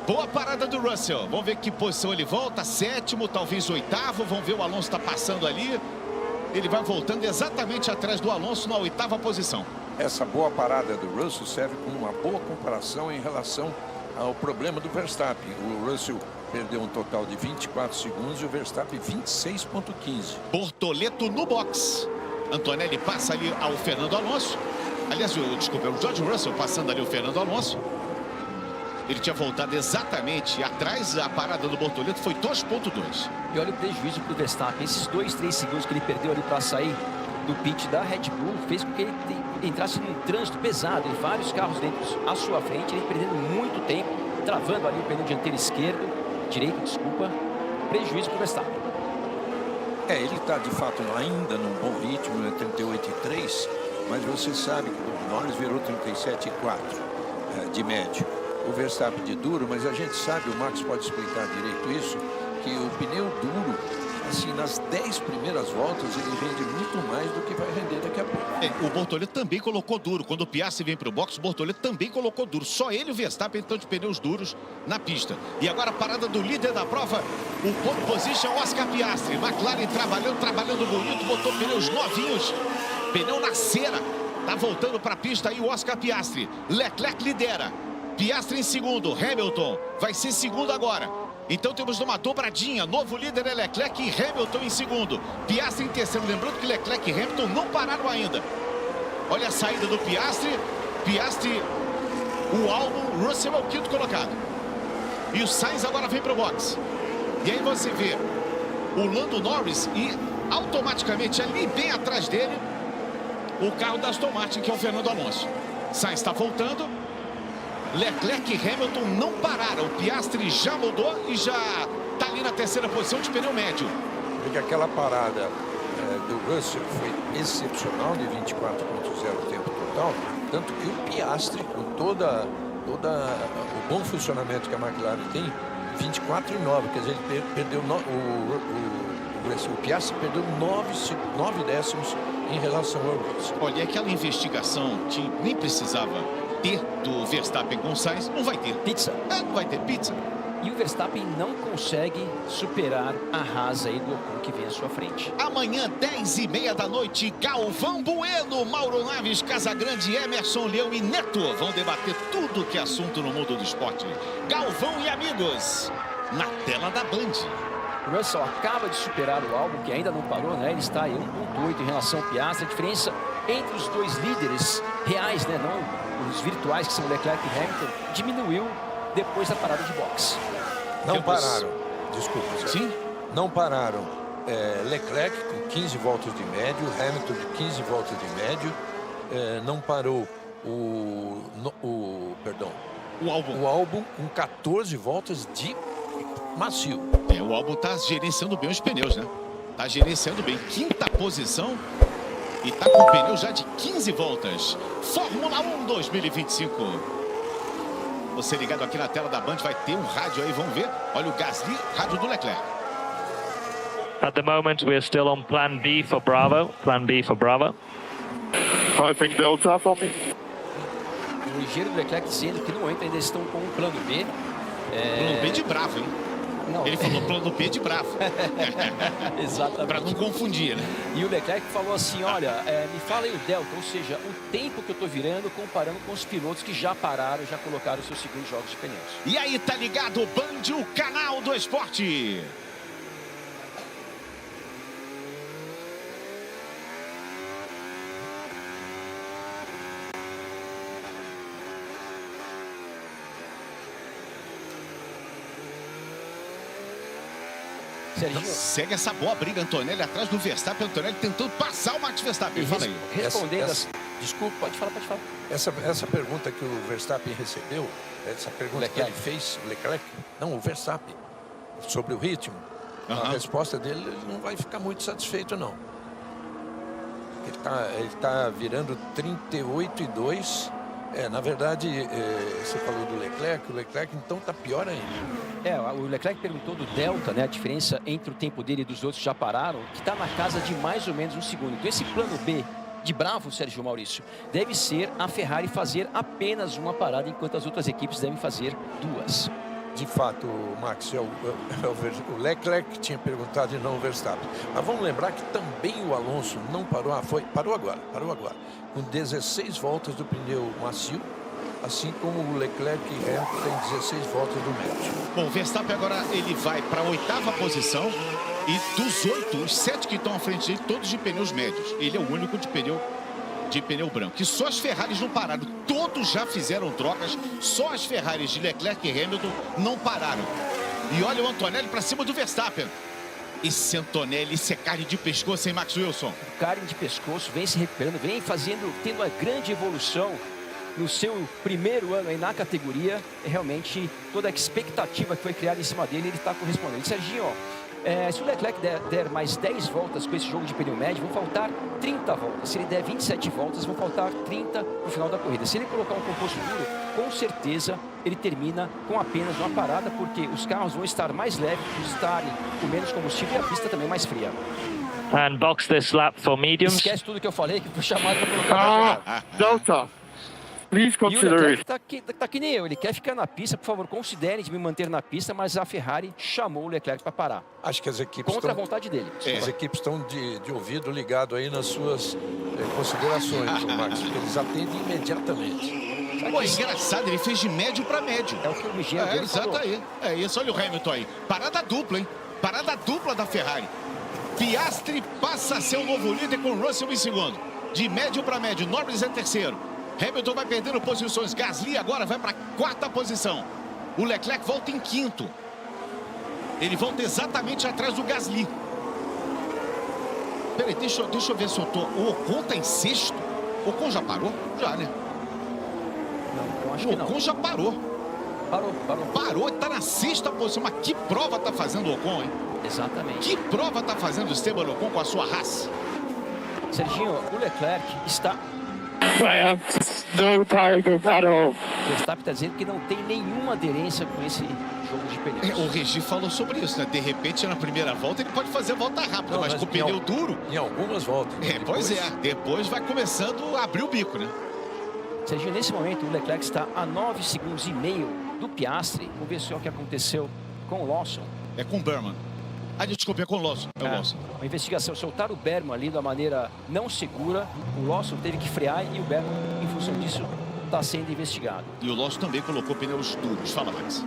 Boa parada do Russell. Vamos ver que posição ele volta, 7º, talvez 8º. Vamos ver, o Alonso está passando ali. Ele vai voltando exatamente atrás do Alonso na 8ª posição. Essa boa parada do Russell serve como uma boa comparação em relação ao problema do Verstappen. O Russell perdeu um total de 24 segundos e o Verstappen 26,15. Bortoleto no box. Antonelli passa ali ao Fernando Alonso. Aliás, desculpa, é o George Russell passando ali o Fernando Alonso. Ele tinha voltado exatamente atrás. A parada do Bortoleto foi 2,2. E olha o prejuízo para o Verstappen. Esses 2, 3 segundos que ele perdeu ali para sair do pit da Red Bull fez com que ele entrasse num trânsito pesado e vários carros dentro à sua frente, ele perdendo muito tempo, travando ali o pneu dianteiro direito, desculpa, prejuízo para o Verstappen. Ele está de fato ainda num bom ritmo, né? 38,3, mas você sabe que o Norris virou 37,4 de médio. O Verstappen de duro, mas a gente sabe, o Max pode explicar direito isso, que o pneu duro, assim, nas 10 primeiras voltas, ele rende muito mais do que vai render daqui a pouco. O Bortoleto também colocou duro. Quando o Piastri vem para o box, o Bortoleto também colocou duro. Só ele e o Verstappen estão de pneus duros na pista. E agora a parada do líder da prova, o pole position, Oscar Piastri. McLaren trabalhando bonito, botou pneus novinhos. Pneu na cera. Tá voltando para a pista aí o Oscar Piastri. Leclerc lidera. Piastri em segundo. Hamilton vai ser segundo agora. Então temos uma dobradinha. Novo líder é Leclerc e Hamilton em segundo. Piastri em terceiro. Lembrando que Leclerc e Hamilton não pararam ainda. Olha a saída do Piastri. Piastri, o Albon, Russell é o 5º colocado. E o Sainz agora vem para o box. E aí você vê o Lando Norris e automaticamente ali bem atrás dele o carro da Aston Martin, que é o Fernando Alonso. Sainz está voltando. Leclerc e Hamilton não pararam. Piastri já mudou e já está ali na terceira posição de pneu médio. Porque aquela parada do Russell foi excepcional, de 24,0 tempo total. Tanto que o Piastri, com todo o bom funcionamento que a McLaren tem, 24,9. Quer dizer, ele perdeu o O Piastri perdeu 9 décimos em relação ao Russell. Olha, aquela investigação que nem precisava ter do Verstappen com o Sainz, não vai ter. Pizza. Não vai ter pizza. E o Verstappen não consegue superar a Haas aí do Ocon que vem à sua frente. Amanhã, 10h30 da noite, Galvão Bueno, Mauro Naves, Casagrande, Emerson Leão e Neto vão debater tudo que é assunto no mundo do esporte. Galvão e amigos, na tela da Band. O Russell acaba de superar o Albon, que ainda não parou, né? Ele está em 1.8 em relação ao Piastri. A diferença entre os dois líderes reais, né? Não os virtuais, que são Leclerc e Hamilton, diminuiu depois da parada de boxe. Não pararam. Desculpa. Sim? Não pararam. Leclerc com 15 voltas de médio, Hamilton de 15 voltas de médio. Não parou o Albon com 14 voltas de macio. O Albon tá gerenciando bem os pneus, né? Tá gerenciando bem. 5ª posição e tá com o pneu já de 15 voltas. Fórmula 1 2025. Você ligado aqui na tela da Band, vai ter um rádio aí, vamos ver. Olha o Gasly, rádio do Leclerc. At the moment, we're still on plan B for Bravo. Plan B for Bravo. I think Delta for me. O ligeiro do Leclerc dizendo que no momento ainda estão com o plano B. Plano B de bravo, hein? Não. Ele falou plano B de bravo. Exatamente. Para não confundir, né? E o Leclerc falou assim, olha, me fala aí o delta, ou seja, o tempo que eu tô virando comparando com os pilotos que já pararam, já colocaram os seus segundos jogos de pneus. E aí, tá ligado, Band, o canal do esporte. Serginho, Segue essa boa briga, Antonelli atrás do Verstappen. Antonelli tentando passar o Max Verstappen. Fala aí. respondendo... Desculpa, pode falar. Essa pergunta que o Verstappen recebeu, essa pergunta que ele fez, o Leclerc, não, o Verstappen, sobre o ritmo, a resposta dele, ele não vai ficar muito satisfeito, não. Ele tá virando 38,2. Na verdade, você falou do Leclerc, o Leclerc então tá pior ainda. O Leclerc perguntou do delta, né, a diferença entre o tempo dele e dos outros que já pararam, que está na casa de mais ou menos 1 segundo. Então esse plano B de bravo, Sérgio Maurício, deve ser a Ferrari fazer apenas uma parada, enquanto as outras equipes devem fazer 2. De fato, Max, o Leclerc tinha perguntado e não o Verstappen. Mas vamos lembrar que também o Alonso não parou, parou agora, com 16 voltas do pneu macio, assim como o Leclerc e Hamilton tem 16 voltas do médio. Bom, o Verstappen agora ele vai para a 8ª posição e dos 8, os 7 que estão à frente dele, todos de pneus médios. Ele é o único de pneu branco. E só as Ferraris não pararam. Todos já fizeram trocas. Só as Ferraris de Leclerc e Hamilton não pararam. E olha o Antonelli para cima do Verstappen. Esse Antonelli, esse é carne de pescoço, hein, Max Wilson? Carne de pescoço, vem se recuperando, vem tendo uma grande evolução no seu primeiro ano aí na categoria. Realmente toda a expectativa que foi criada em cima dele, ele está correspondendo. Serginho, se o Leclerc der mais 10 voltas com esse jogo de pneu médio, vão faltar 30 voltas. Se ele der 27 voltas, vão faltar 30 no final da corrida. Se ele colocar um composto duro, com certeza ele termina com apenas uma parada, porque os carros vão estar mais leves, por estarem com menos combustível e a pista também mais fria. And box this lap for mediums. Esquece tudo que eu falei, que foi chamado para colocar. Delta. Please E o consider Leclerc it. tá que nem eu, ele quer ficar na pista, por favor, considerem de me manter na pista, mas a Ferrari chamou o Leclerc para parar. Acho que as equipes Contra a vontade dele. As equipes estão de ouvido ligado aí nas suas considerações, Max, porque eles atendem imediatamente. Pô, engraçado, ele fez de médio para médio. É o que o engenheiro dele exato falou. aí. É isso, olha o Hamilton aí. Parada dupla, hein? Parada dupla da Ferrari. Piastri passa a ser o novo líder com Russell em segundo. De médio para médio, Norris é terceiro. Hamilton vai perdendo posições. Gasly agora vai para a 4ª posição. O Leclerc volta em 5º. Ele volta exatamente atrás do Gasly. Peraí, deixa eu ver se eu tô... O Ocon tá em 6º. O Ocon já parou? Já, né? Não, eu acho O que não. Ocon já parou. Parou. Tá na 6ª posição. Mas que prova tá fazendo o Ocon, hein? Exatamente. Que prova tá fazendo o Esteban Ocon com a sua Haas? Serginho, o Leclerc está... I am no tiger at all. O Verstappen está dizendo que não tem nenhuma aderência com esse jogo de pneus. O Regi falou sobre isso, né? De repente, na primeira volta, ele pode fazer a volta rápida, mas com o pneu duro... Em algumas voltas. Pois é. Depois vai começando a abrir o bico, né? Serginho, nesse momento, o Leclerc está a 9,5 segundos do Piastri. Vamos ver só o que aconteceu com o Lawson. É com o Berman. Desculpa, é com o Lawson. É o Lawson. Uma investigação, soltaram o Berman ali da maneira não segura. O Lawson teve que frear e o Berman, em função disso, está sendo investigado. E o Lawson também colocou pneus duros. Fala, Max.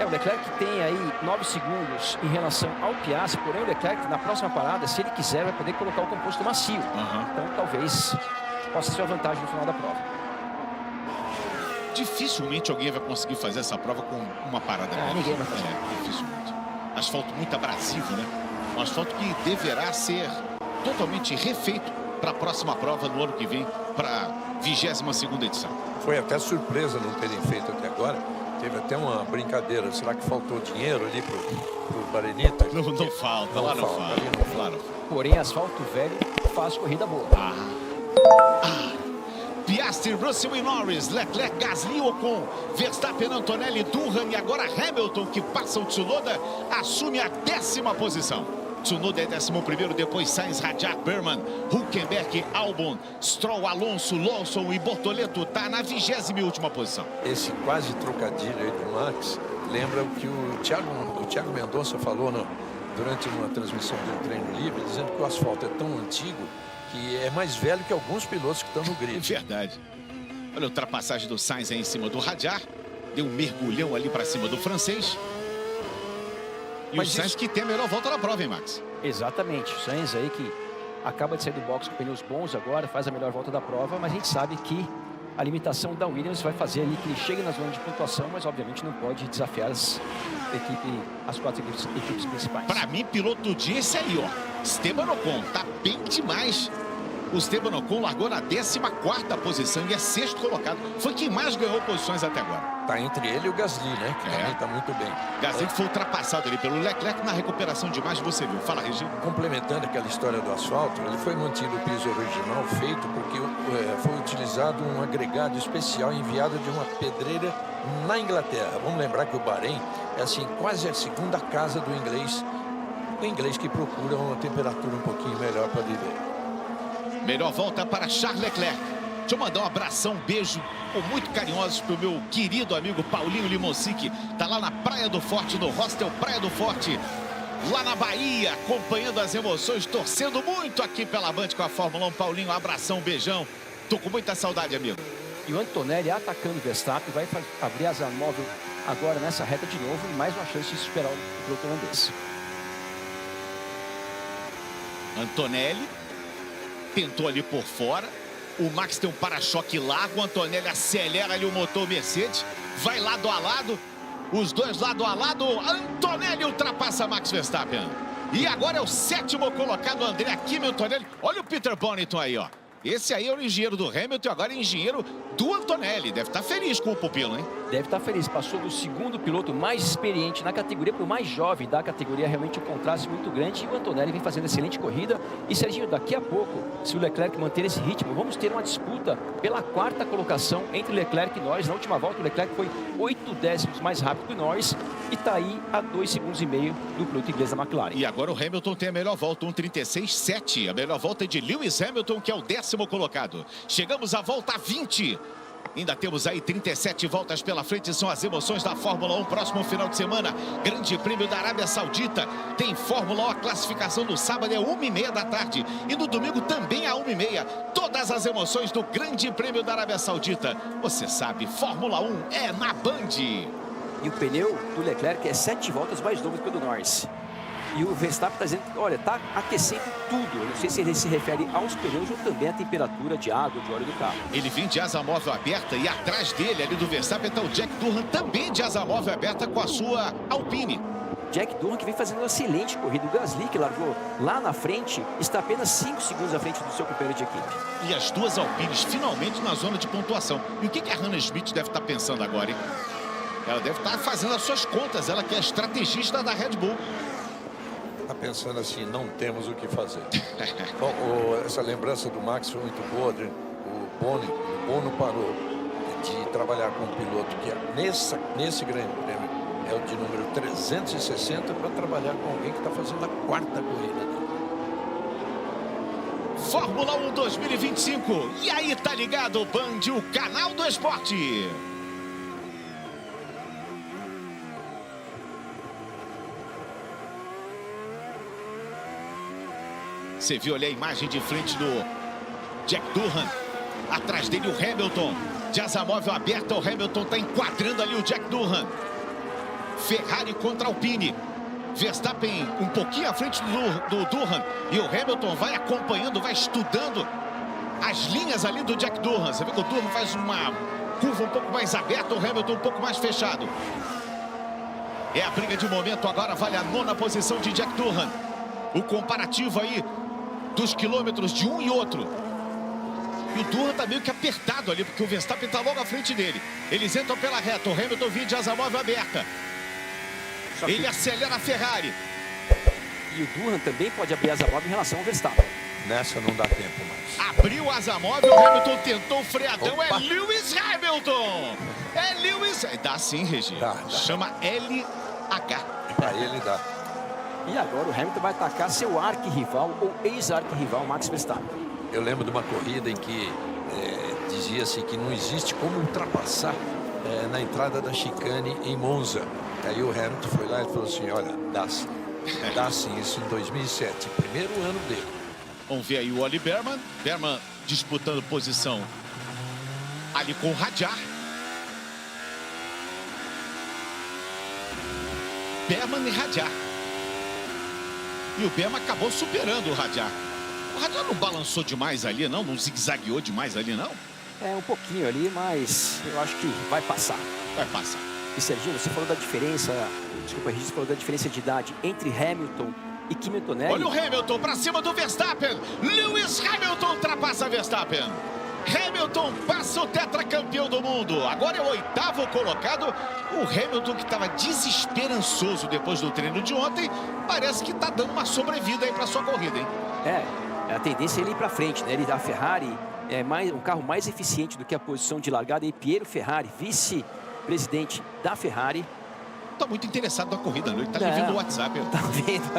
O Leclerc tem aí 9 segundos em relação ao Piastri, porém o Leclerc, na próxima parada, se ele quiser, vai poder colocar o composto macio. Então, talvez, possa ser a vantagem no final da prova. Dificilmente alguém vai conseguir fazer essa prova com uma parada. Ninguém vai fazer. Dificilmente. Asfalto muito abrasivo, né? Um asfalto que deverá ser totalmente refeito para a próxima prova no ano que vem, para a 22ª edição. Foi até surpresa não terem feito até agora. Teve até uma brincadeira. Será que faltou dinheiro ali pro Barenita? Não falta. Lá não falta. Porém, asfalto velho faz corrida boa. Piastri, Russell e Norris, Leclerc, Gasly, Ocon, Verstappen, Antonelli, Durham e agora Hamilton, que passa o Tsunoda, assume a 10ª posição. Tsunoda é 11º, depois Sainz, Rajat, Berman, Hülkenberg, Albon, Stroll, Alonso, Lawson e Bortoleto tá na 20ª posição. Esse quase trocadilho aí do Max lembra o que o Thiago Mendonça falou durante uma transmissão de um treino livre, dizendo que o asfalto é tão antigo que é mais velho que alguns pilotos que estão no grid. Verdade. Olha a ultrapassagem do Sainz aí em cima do Rajat. Deu um mergulhão ali para cima do francês. E o Sainz que tem a melhor volta da prova, hein, Max? Exatamente. O Sainz aí que acaba de sair do box com pneus bons agora, faz a melhor volta da prova, mas a gente sabe que a limitação da Williams vai fazer ali que ele chegue na zona de pontuação, mas obviamente não pode desafiar as 4 equipes principais. Para mim, piloto do dia é esse aí, ó. Esteban Ocon, tá bem demais. O Esteban Ocon largou na 14ª posição e é 6º colocado. Foi quem mais ganhou posições até agora. Tá entre ele e o Gasly, né? Que também tá muito bem. Gasly que foi ultrapassado ali pelo Leclerc na recuperação de imagem, você viu. Fala, Regi. Complementando aquela história do asfalto, ele foi mantido o piso original feito porque foi utilizado um agregado especial enviado de uma pedreira na Inglaterra. Vamos lembrar que o Bahrein é assim quase a segunda casa do inglês. O inglês que procura uma temperatura um pouquinho melhor para viver. Melhor volta para Charles Leclerc. Deixa eu mandar um abração, um beijo muito carinhosos para o meu querido amigo Paulinho Limosic. Tá lá na Praia do Forte, no hostel Praia do Forte, lá na Bahia, acompanhando as emoções, torcendo muito aqui pela Band com a Fórmula 1. Paulinho, um abração, um beijão. Tô com muita saudade, amigo. E o Antonelli atacando o Verstappen, vai abrir asa móvel agora nessa reta de novo e mais uma chance de superar o piloto holandês. Antonelli tentou ali por fora. O Max tem um para-choque largo. O Antonelli acelera ali o motor Mercedes. Vai lado a lado. Os dois lado a lado. Antonelli ultrapassa Max Verstappen. E agora é o 7º colocado, André Kimi Antonelli. Olha o Peter Bonington aí, ó. Esse aí é o engenheiro do Hamilton e agora é engenheiro do Antonelli. Deve estar feliz com o pupilo, hein? Deve estar feliz. Passou do 2º piloto mais experiente na categoria para o mais jovem da categoria. Realmente um contraste muito grande. E o Antonelli vem fazendo excelente corrida. E, Serginho, daqui a pouco, se o Leclerc manter esse ritmo, vamos ter uma disputa pela 4ª colocação entre Leclerc e Norris. Na última volta, o Leclerc foi 8 décimos mais rápido que o Norris. E está aí a 2,5 segundos do piloto inglês da McLaren. E agora o Hamilton tem a melhor volta, 1:36.7. A melhor volta é de Lewis Hamilton, que é o 10º colocado. Chegamos à volta 20. Ainda temos aí 37 voltas pela frente, são as emoções da Fórmula 1. Próximo final de semana, Grande Prêmio da Arábia Saudita. Tem Fórmula 1, a classificação do sábado é 1:30 da tarde. E no domingo também a 1:30. Todas as emoções do Grande Prêmio da Arábia Saudita. Você sabe, Fórmula 1 é na Band. E o pneu do Leclerc é 7 voltas mais novo que o do Norris. E o Verstappen está dizendo, olha, está aquecendo tudo. Eu não sei se ele se refere aos pneus ou também à temperatura de água, de óleo do carro. Ele vem de asa móvel aberta e atrás dele, ali do Verstappen, está o Jack Durham, também de asa móvel aberta com a sua Alpine. Jack Durham que vem fazendo uma excelente corrida. O Gasly, que largou lá na frente, está apenas 5 segundos à frente do seu companheiro de equipe. E as duas Alpines finalmente na zona de pontuação. E o que a Hannah Schmidt deve estar pensando agora, hein? Ela deve estar fazendo as suas contas, ela que é estrategista da Red Bull. Tá pensando assim, não temos o que fazer. Bom, essa lembrança do Max foi muito boa. O Bono parou de trabalhar com um piloto que nesse grande prêmio é o de número 360 para trabalhar com alguém que está fazendo a 4ª corrida dele. Fórmula 1 2025. E aí, tá ligado, Band, o canal do esporte. Você viu ali a imagem de frente do Jack Durham. Atrás dele o Hamilton. De asa móvel aberta, o Hamilton está enquadrando ali o Jack Durham. Ferrari contra Alpine. Verstappen um pouquinho à frente do Durham. E o Hamilton vai acompanhando, vai estudando as linhas ali do Jack Durham. Você vê que o Durham faz uma curva um pouco mais aberta, o Hamilton um pouco mais fechado. É a briga de momento, agora vale a 9ª posição de Jack Durham. O comparativo aí dos quilômetros de um e outro. E o Durham tá meio que apertado ali, porque o Verstappen tá logo à frente dele. Eles entram pela reta, o Hamilton vinha de asa móvel aberta. Ele acelera a Ferrari. E o Durham também pode abrir asa móvel em relação ao Verstappen. Nessa não dá tempo mais. Abriu asa móvel, o Hamilton tentou o freadão. Opa. É Lewis Hamilton. É Lewis. Dá sim, Regi. Dá. Chama LH. Para ele dá. E agora o Hamilton vai atacar seu arquirrival ou ex-arquirrival Max Verstappen. Eu lembro de uma corrida em que dizia-se que não existe como ultrapassar na entrada da chicane em Monza. Aí o Hamilton foi lá e falou assim, olha, dá sim. Dá sim, isso em 2007, primeiro ano dele. Vamos ver aí o Oli Berman. Berman disputando posição ali com o Hadjar. Berman e Hadjar. E o Berman acabou superando o Hadjar. O Hadjar não balançou demais ali, não? Não zigue-zagueou demais ali, não? É um pouquinho ali, mas eu acho que vai passar. Vai passar. E Serginho, você falou da diferença, desculpa, Regis, falou da diferença de idade entre Hamilton e Kimi Antonelli. Olha o Hamilton para cima do Verstappen. Lewis Hamilton ultrapassa Verstappen. Hamilton passa o tetracampeão do mundo. Agora é o 8º colocado. O Hamilton, que estava desesperançoso depois do treino de ontem, parece que está dando uma sobrevida aí para sua corrida, hein? A tendência é ele ir para frente, né? A Ferrari é um carro mais eficiente do que a posição de largada. E Piero Ferrari, vice-presidente da Ferrari. Tá muito interessado na corrida, né? Ele tá vendo o WhatsApp. Tá vendo?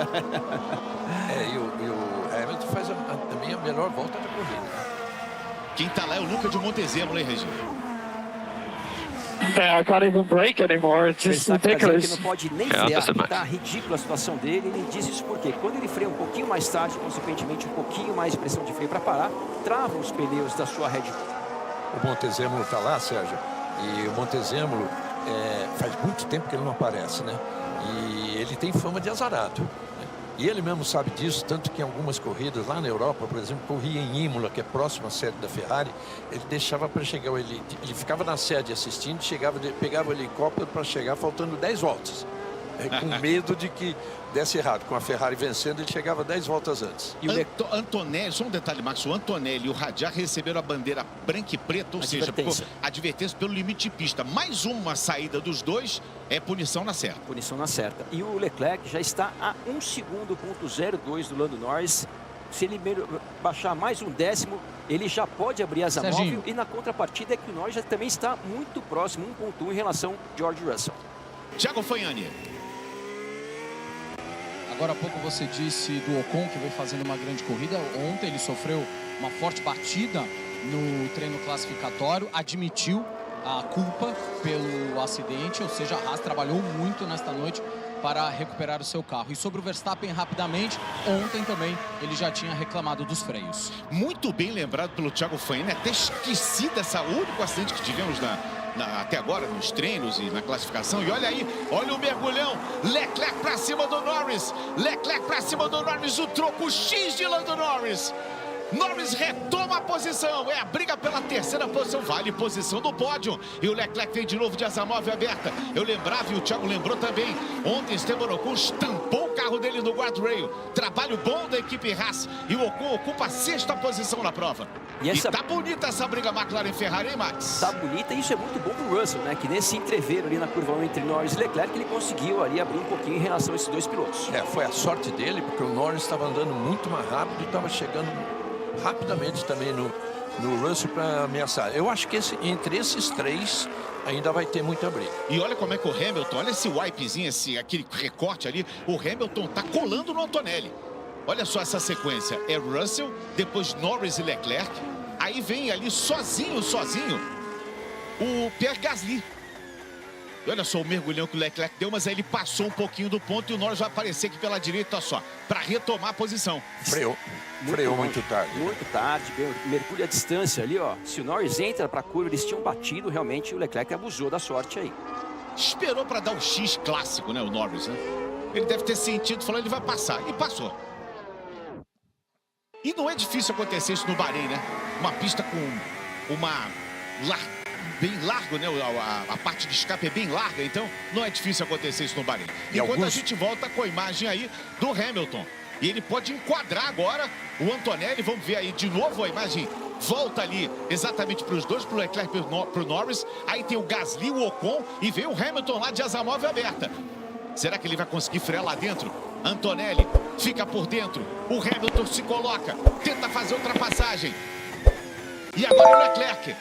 E o Hamilton faz também a melhor volta da corrida. Quem tá lá é o Luca de Montezemolo, hein, Regina? Yeah, I can't even brake anymore. It's just ridiculous. Que não pode nem frear, tá ridícula a situação dele. Ele diz isso porque quando ele freia um pouquinho mais tarde, consequentemente um pouquinho mais de pressão de freio para parar, trava os pneus da sua Red Bull. O Montezemolo tá lá, Sérgio, e o Montezemolo faz muito tempo que ele não aparece, né? E ele tem fama de azarado, né? E ele mesmo sabe disso, tanto que em algumas corridas lá na Europa, por exemplo, corria em Imola, que é próxima à sede da Ferrari, ele deixava para chegar, ele ficava na sede assistindo, pegava o helicóptero para chegar faltando 10 voltas. Com medo de que desse errado. Com a Ferrari vencendo, ele chegava 10 voltas antes. E o Antonelli, só um detalhe, Max, o Antonelli e o Hadjar receberam a bandeira branca e preta, ou seja, advertência pelo limite de pista. Mais uma saída dos dois é punição na certa. Punição na certa. E o Leclerc já está a 1 segundo, ponto 02 do Lando Norris. Se ele baixar mais um décimo, ele já pode abrir asa móvel. E na contrapartida é que o Norris já também está muito próximo, 1.1 em relação ao George Russell. Thiago Fagnani. Agora há pouco você disse do Ocon, que vem fazendo uma grande corrida. Ontem ele sofreu uma forte batida no treino classificatório, admitiu a culpa pelo acidente, ou seja, a Haas trabalhou muito nesta noite para recuperar o seu carro. E sobre o Verstappen, rapidamente, ontem também ele já tinha reclamado dos freios. Muito bem lembrado pelo Thiago Fagnani, até esqueci dessa único acidente que tivemos até agora nos treinos e na classificação. E olha aí, olha o mergulhão, Leclerc para cima do Norris, Leclerc para cima do Norris, o troco X de Lando Norris. Norris retoma a posição, é a briga pela terceira posição, vale posição do pódio. E o Leclerc vem de novo de asa móvel aberta. Eu lembrava e o Thiago lembrou também. Ontem Esteban Ocon estampou o carro dele no guardrail. Trabalho bom da equipe Haas. E o Ocon ocupa a 6ª posição na prova. E tá bonita essa briga McLaren Ferrari, hein, Max? Tá bonita e isso é muito bom pro Russell, né? Que nesse entreveiro ali na curva 1 entre Norris e Leclerc, ele conseguiu ali abrir um pouquinho em relação a esses dois pilotos. Foi a sorte dele, porque o Norris estava andando muito mais rápido e estava chegando rapidamente também no Russell para ameaçar. Eu acho que entre esses três, ainda vai ter muita briga. E olha como é que o Hamilton, olha esse wipezinho, aquele recorte ali, o Hamilton tá colando no Antonelli. Olha só essa sequência, é Russell, depois Norris e Leclerc, aí vem ali sozinho, o Pierre Gasly. E olha só o mergulhão que o Leclerc deu, mas aí ele passou um pouquinho do ponto e o Norris vai aparecer aqui pela direita, olha só, para retomar a posição. Freou muito tarde. Muito tarde, mergulha a distância ali, ó. Se o Norris entra para a curva, eles tinham batido, realmente o Leclerc abusou da sorte aí. Esperou para dar o X clássico, né, o Norris, né? Ele deve ter sentido, falou, ele vai passar, e passou. E não é difícil acontecer isso no Bahrein, né? Uma pista com bem largo, né? A parte de escape é bem larga, então não é difícil acontecer isso no Bahrein. Enquanto a gente volta com a imagem aí do Hamilton. E ele pode enquadrar agora o Antonelli. Vamos ver aí de novo a imagem. Volta ali exatamente para os dois, para o Leclerc e para o Norris. Aí tem o Gasly, o Ocon e vem o Hamilton lá de asa móvel aberta. Será que ele vai conseguir frear lá dentro? Antonelli fica por dentro. O Hamilton se coloca, tenta fazer ultrapassagem. E agora o Leclerc.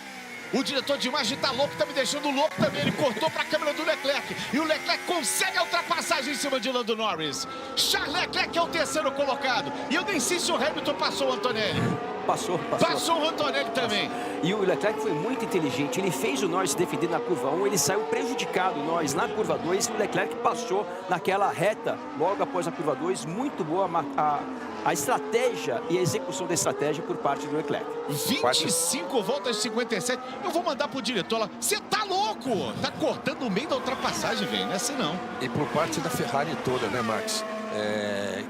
O diretor de imagem tá louco, tá me deixando louco também. Ele cortou para a câmera do Leclerc. E o Leclerc consegue a ultrapassagem em cima de Lando Norris. Charles Leclerc é o terceiro colocado. E eu nem sei se o Hamilton passou o Antonelli. Passou. Passou o Antonelli também. E o Leclerc foi muito inteligente. Ele fez o Norris se defender na curva 1. Ele saiu prejudicado, o Norris, na curva 2. E o Leclerc passou naquela reta logo após a curva 2. Muito boa a estratégia e a execução da estratégia por parte do Leclerc. 25 voltas, 57. Eu vou mandar pro diretor lá. Você tá louco? Tá cortando o meio da ultrapassagem, velho. Não é assim, não. E por parte da Ferrari toda, né, Max?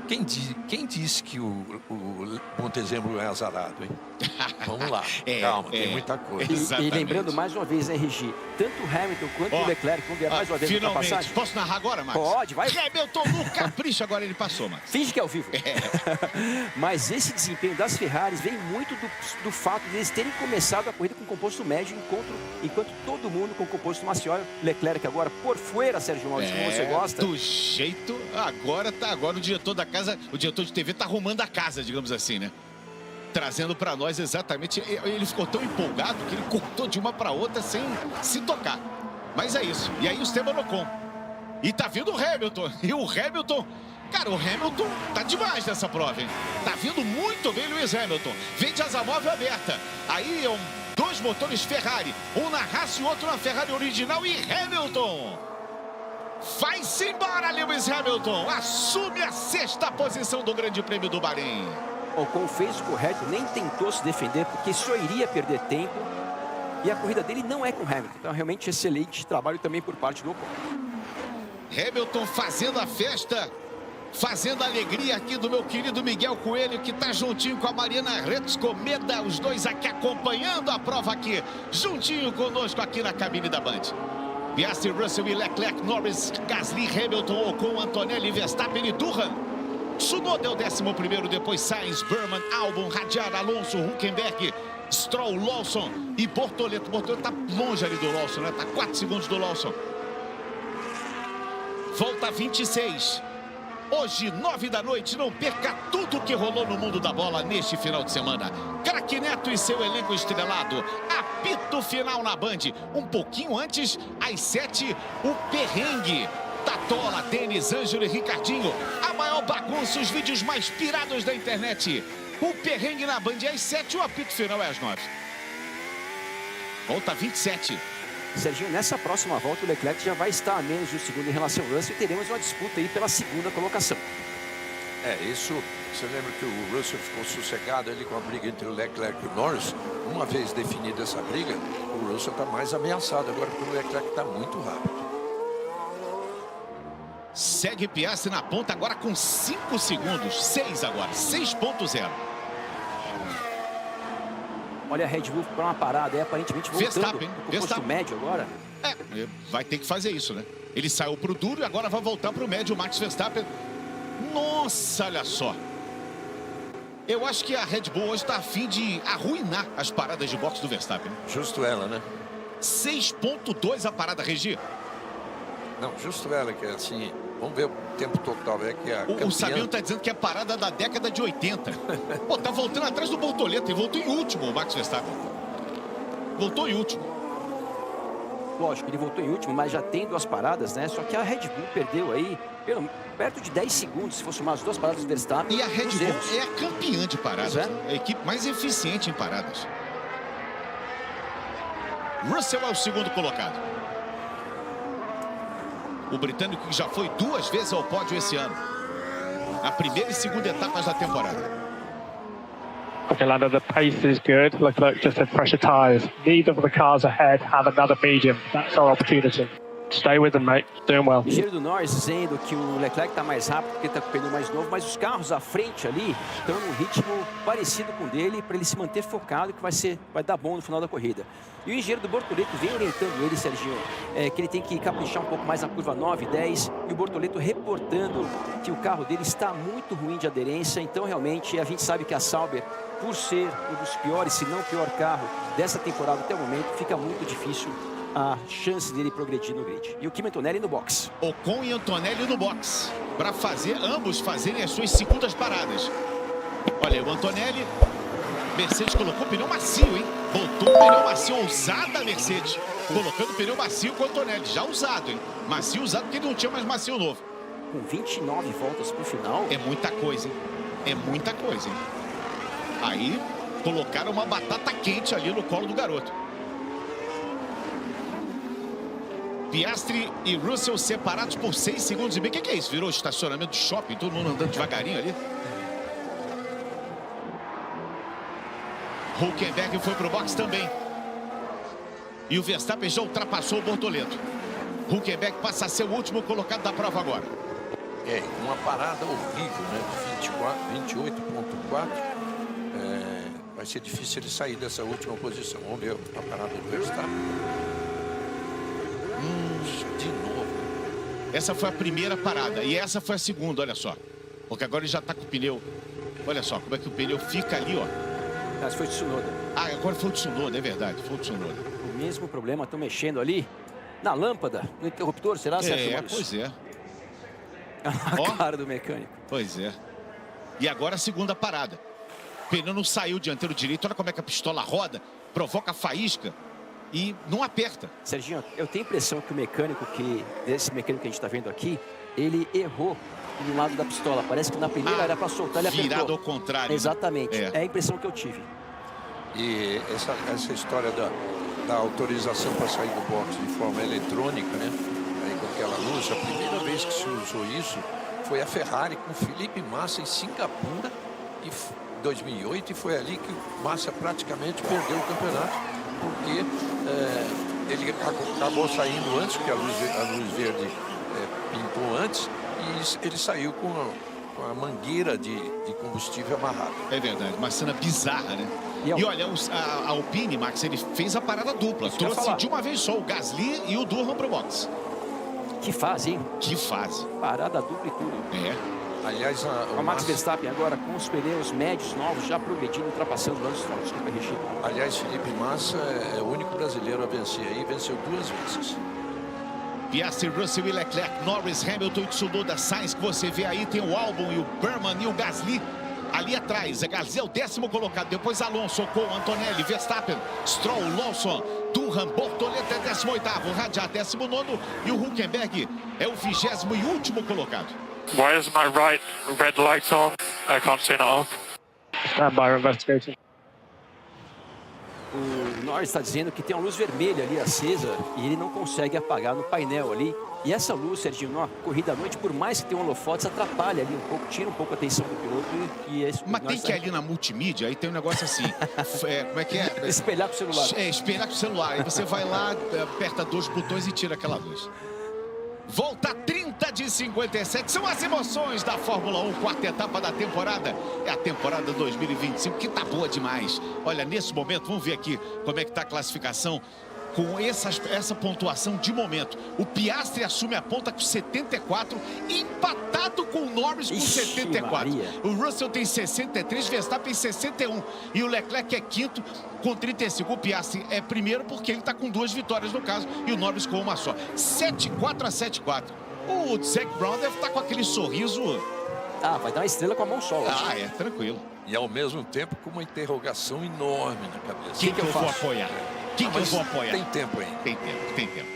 Quem disse que o Montezemolo é azarado, hein? Vamos lá, calma, tem muita coisa. E lembrando mais uma vez, né, Regi? Tanto o Hamilton quanto o Leclerc vão ver mais uma vez a ultrapassagem. Posso narrar agora, Max? Pode, vai. Hamilton no capricho, agora ele passou, Max. Finge que é ao vivo. Mas esse desempenho das Ferraris vem muito do fato de eles terem começado a corrida com composto médio, enquanto todo mundo com composto macio. Leclerc agora por fora, Sérgio Maurício, como você gosta. Do jeito, agora o diretor da casa, o diretor de TV tá arrumando a casa, digamos assim, né? Trazendo para nós exatamente, ele ficou tão empolgado que ele cortou de uma para outra sem se tocar. Mas é isso, e aí o Esteban Ocon. E tá vindo o Hamilton, e o Hamilton, cara, o Hamilton tá demais nessa prova, hein? Tá vindo muito bem Lewis Hamilton, vem de asa móvel aberta. Aí dois motores Ferrari, um na Haas e outro na Ferrari original, e Hamilton vai-se embora, Lewis Hamilton, assume a 6ª posição do Grande Prêmio do Bahrein. Ocon fez o correto, nem tentou se defender, porque só iria perder tempo. E a corrida dele não é com Hamilton. Então, realmente, excelente trabalho também por parte do Ocon. Hamilton fazendo a festa, fazendo a alegria aqui do meu querido Miguel Coelho, que tá juntinho com a Mariana Retzkomeda, os dois aqui acompanhando a prova aqui, juntinho conosco aqui na cabine da Band. Piastri, Russell e Leclerc, Norris, Gasly, Hamilton, Ocon, Antonelli, Verstappen e Durham. Tsunoda é o 11º, depois Sainz, Burman, Albon, Hadjar, Alonso, Hülkenberg, Stroll, Lawson e Bortoleto. Bortoleto tá longe ali do Lawson, né? Tá 4 segundos do Lawson. Volta 26. Hoje, 9 da noite, não perca tudo que rolou no mundo da bola neste final de semana. Craque Neto e seu elenco estrelado. Apito final na Band. Um pouquinho antes, às 7, o perrengue. Tatola, Denis, Ângelo e Ricardinho. A maior bagunça, os vídeos mais pirados da internet. O perrengue na Band é às 7, o apito final é às 9. Volta 27. Serginho, nessa próxima volta o Leclerc já vai estar a menos de um segundo em relação ao Russell e teremos uma disputa aí pela 2ª colocação. Isso, você lembra que o Russell ficou sossegado ali com a briga entre o Leclerc e o Norris. Uma vez definida essa briga, o Russell está mais ameaçado agora porque o Leclerc está muito rápido. Segue Piastri na ponta agora com 5 segundos. 6 agora, 6.0. Olha a Red Bull para uma parada, aparentemente voltando pro posto médio agora. Vai ter que fazer isso, né? Ele saiu pro duro e agora vai voltar pro médio, o Max Verstappen. Nossa, olha só. Eu acho que a Red Bull hoje está a fim de arruinar as paradas de boxe do Verstappen. Justo ela, né? 6.2 a parada, Regi. Não, justo ela, que é assim... Vamos ver o tempo total, que a o Sabino tá dizendo que é a parada da década de 80. Pô, tá voltando atrás do Bortoleto e voltou em último o Max Verstappen. Voltou em último. Lógico, ele voltou em último, mas já tem 2 paradas, né? Só que a Red Bull perdeu aí perto de 10 segundos, se for somar as 2 paradas do Verstappen. E a Red Bull é a campeã de paradas. É. A equipe mais eficiente em paradas. Russell é o segundo colocado. O britânico que já foi 2 vezes ao pódio esse ano. A primeira e segunda etapas da temporada. Okay, Lando, the pace is good. Look, just said pressure tyres. Neither of the cars ahead have another medium. That's our opportunity. Stay with them, mate. Doing well. Engenheiro do Norris dizendo que o Leclerc está mais rápido porque está com o pneu mais novo, mas os carros à frente ali estão num ritmo parecido com o dele para ele se manter focado, que vai dar bom no final da corrida. E o engenheiro do Bortoleto vem orientando ele, Serginho, que ele tem que caprichar um pouco mais na curva 9 e 10, e o Bortoleto reportando que o carro dele está muito ruim de aderência. Então realmente a gente sabe que a Sauber, por ser um dos piores, se não o pior carro dessa temporada até o momento, fica muito difícil a chance dele progredir no grid. E o Kimi Antonelli no box. Ocon e Antonelli no box. Para ambos fazerem as suas segundas paradas. Olha aí, o Antonelli. Mercedes colocou pneu macio, hein? Botou um pneu macio, ousada a Mercedes. Colocando pneu macio com o Antonelli. Já usado, hein? Macio usado porque ele não tinha mais macio novo. Com 29 voltas pro final. É muita coisa, hein? É muita coisa, hein? Aí, colocaram uma batata quente ali no colo do garoto. Piastri e Russell separados por 6 segundos e meio. O que é isso? Virou estacionamento de shopping, todo mundo andando devagarinho ali. Hülkenberg foi pro box também. E o Verstappen já ultrapassou o Bortoleto. Hülkenberg passa a ser o último colocado da prova agora. É, uma parada horrível, né? De 28,4. Vai ser difícil ele sair dessa última posição. Vamos ver a parada do Verstappen. De novo. Essa foi a primeira parada e essa foi a segunda, olha só. Porque agora ele já tá com o pneu. Olha só como é que o pneu fica ali, ó. Mas foi o Tsunoda. Ah, agora foi o Tsunoda, é verdade, foi o Tsunoda. O mesmo problema, estão mexendo ali na lâmpada, no interruptor, será, Sérgio? Pois é. A cara do mecânico. Pois é. E agora a segunda parada. O pneu não saiu dianteiro direito, olha como é que a pistola roda, provoca faísca. E não aperta. Serginho, eu tenho a impressão que o mecânico desse mecânico que a gente está vendo aqui, ele errou no lado da pistola. Parece que na primeira era para soltar, ele apertou. Virado ao contrário. Exatamente, é a impressão que eu tive. E essa história da autorização para sair do box de forma eletrônica, né? Aí com aquela luz, a primeira vez que se usou isso foi a Ferrari com Felipe Massa em Singapura em 2008, e foi ali que o Massa praticamente perdeu o campeonato. Porque ele acabou saindo antes, porque a luz verde pintou antes, e ele saiu com a mangueira de combustível amarrada. É verdade, uma cena bizarra, né? E olha, a Alpine, Max, ele fez a parada dupla. Trouxe de uma vez só o Gasly e o Durham pro box. Que fase, hein? Que fase. Parada dupla e tudo. É. Aliás, o Max Verstappen agora com os pneus médios novos, já progredindo, ultrapassando o Lance Stroll. Desculpa, Richie. Aliás, Felipe Massa é o único brasileiro a vencer aí, venceu 2 vezes. Piastri, Russell e Leclerc, Norris, Hamilton e Tsunoda, Sainz, que você vê aí, tem o Albon e o Berman e o Gasly ali atrás. O Gasly é o 10º colocado, depois Alonso, Ocon, Antonelli, Verstappen, Stroll, Lawson, Durham, Bortoleto é 18º, Radiat 19º e o Hülkenberg é o 20º e último colocado. Why is my right red light on? I can't see it off. Stand by, investigating. O Norris está dizendo que tem uma luz vermelha ali acesa e ele não consegue apagar no painel ali. E essa luz, Serginho, numa corrida à noite, por mais que tenha holofotes, atrapalha ali um pouco, tira um pouco a atenção do piloto. Mas tem que ir ali na multimídia, aí tem um negócio assim, como é que é? Espelhar com o celular. Espelhar com o celular. Aí você vai lá, aperta 2 botões e tira aquela luz. Volta 30 de 57, são as emoções da Fórmula 1, 4ª etapa da temporada. É a temporada 2025, que tá boa demais. Olha, nesse momento, vamos ver aqui como é que tá a classificação com essa pontuação de momento. O Piastri assume a ponta com 74, empatado com o Norris com 74. Maria. O Russell tem 63, Verstappen 61. E o Leclerc é 5º com 35. O Piastri é primeiro porque ele está com 2 vitórias no caso e o Norris com uma só. 7-4 a 7-4. O Zac Brown deve estar com aquele sorriso Ah, vai dar uma estrela com a mão só hoje. Ah, é, tranquilo. E ao mesmo tempo com uma interrogação enorme na cabeça. Quem que eu vou faço? apoiar? Quem que eu Mas vou apoiar? tem tempo ainda. Tem tempo, tem tempo.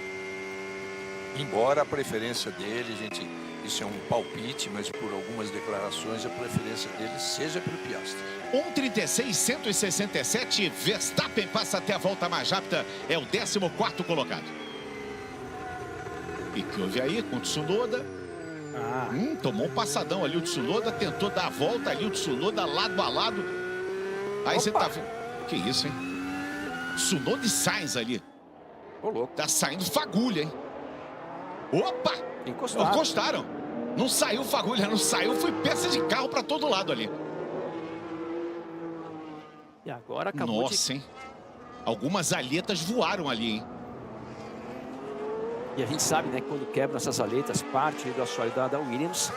Embora a preferência dele, gente, isso é um palpite, mas por algumas declarações a preferência dele seja pelo Piastri. 1:36, 167, Verstappen passa até a volta mais rápida, é o 14º colocado. E que houve aí com o Tsunoda? Tomou um passadão ali o Tsunoda, tentou dar a volta ali o Tsunoda lado a lado. Aí você tá vendo, que isso, hein? Tsunoda e Sainz ali. Ô, louco. Tá saindo fagulha, hein? Opa! Encostaram. Não saiu fagulha, não saiu, foi peça de carro pra todo lado ali. E agora acabou Nossa, hein? Algumas aletas voaram ali, hein? E a gente sabe, né, que quando quebram essas aletas, parte do assoalho da Williams,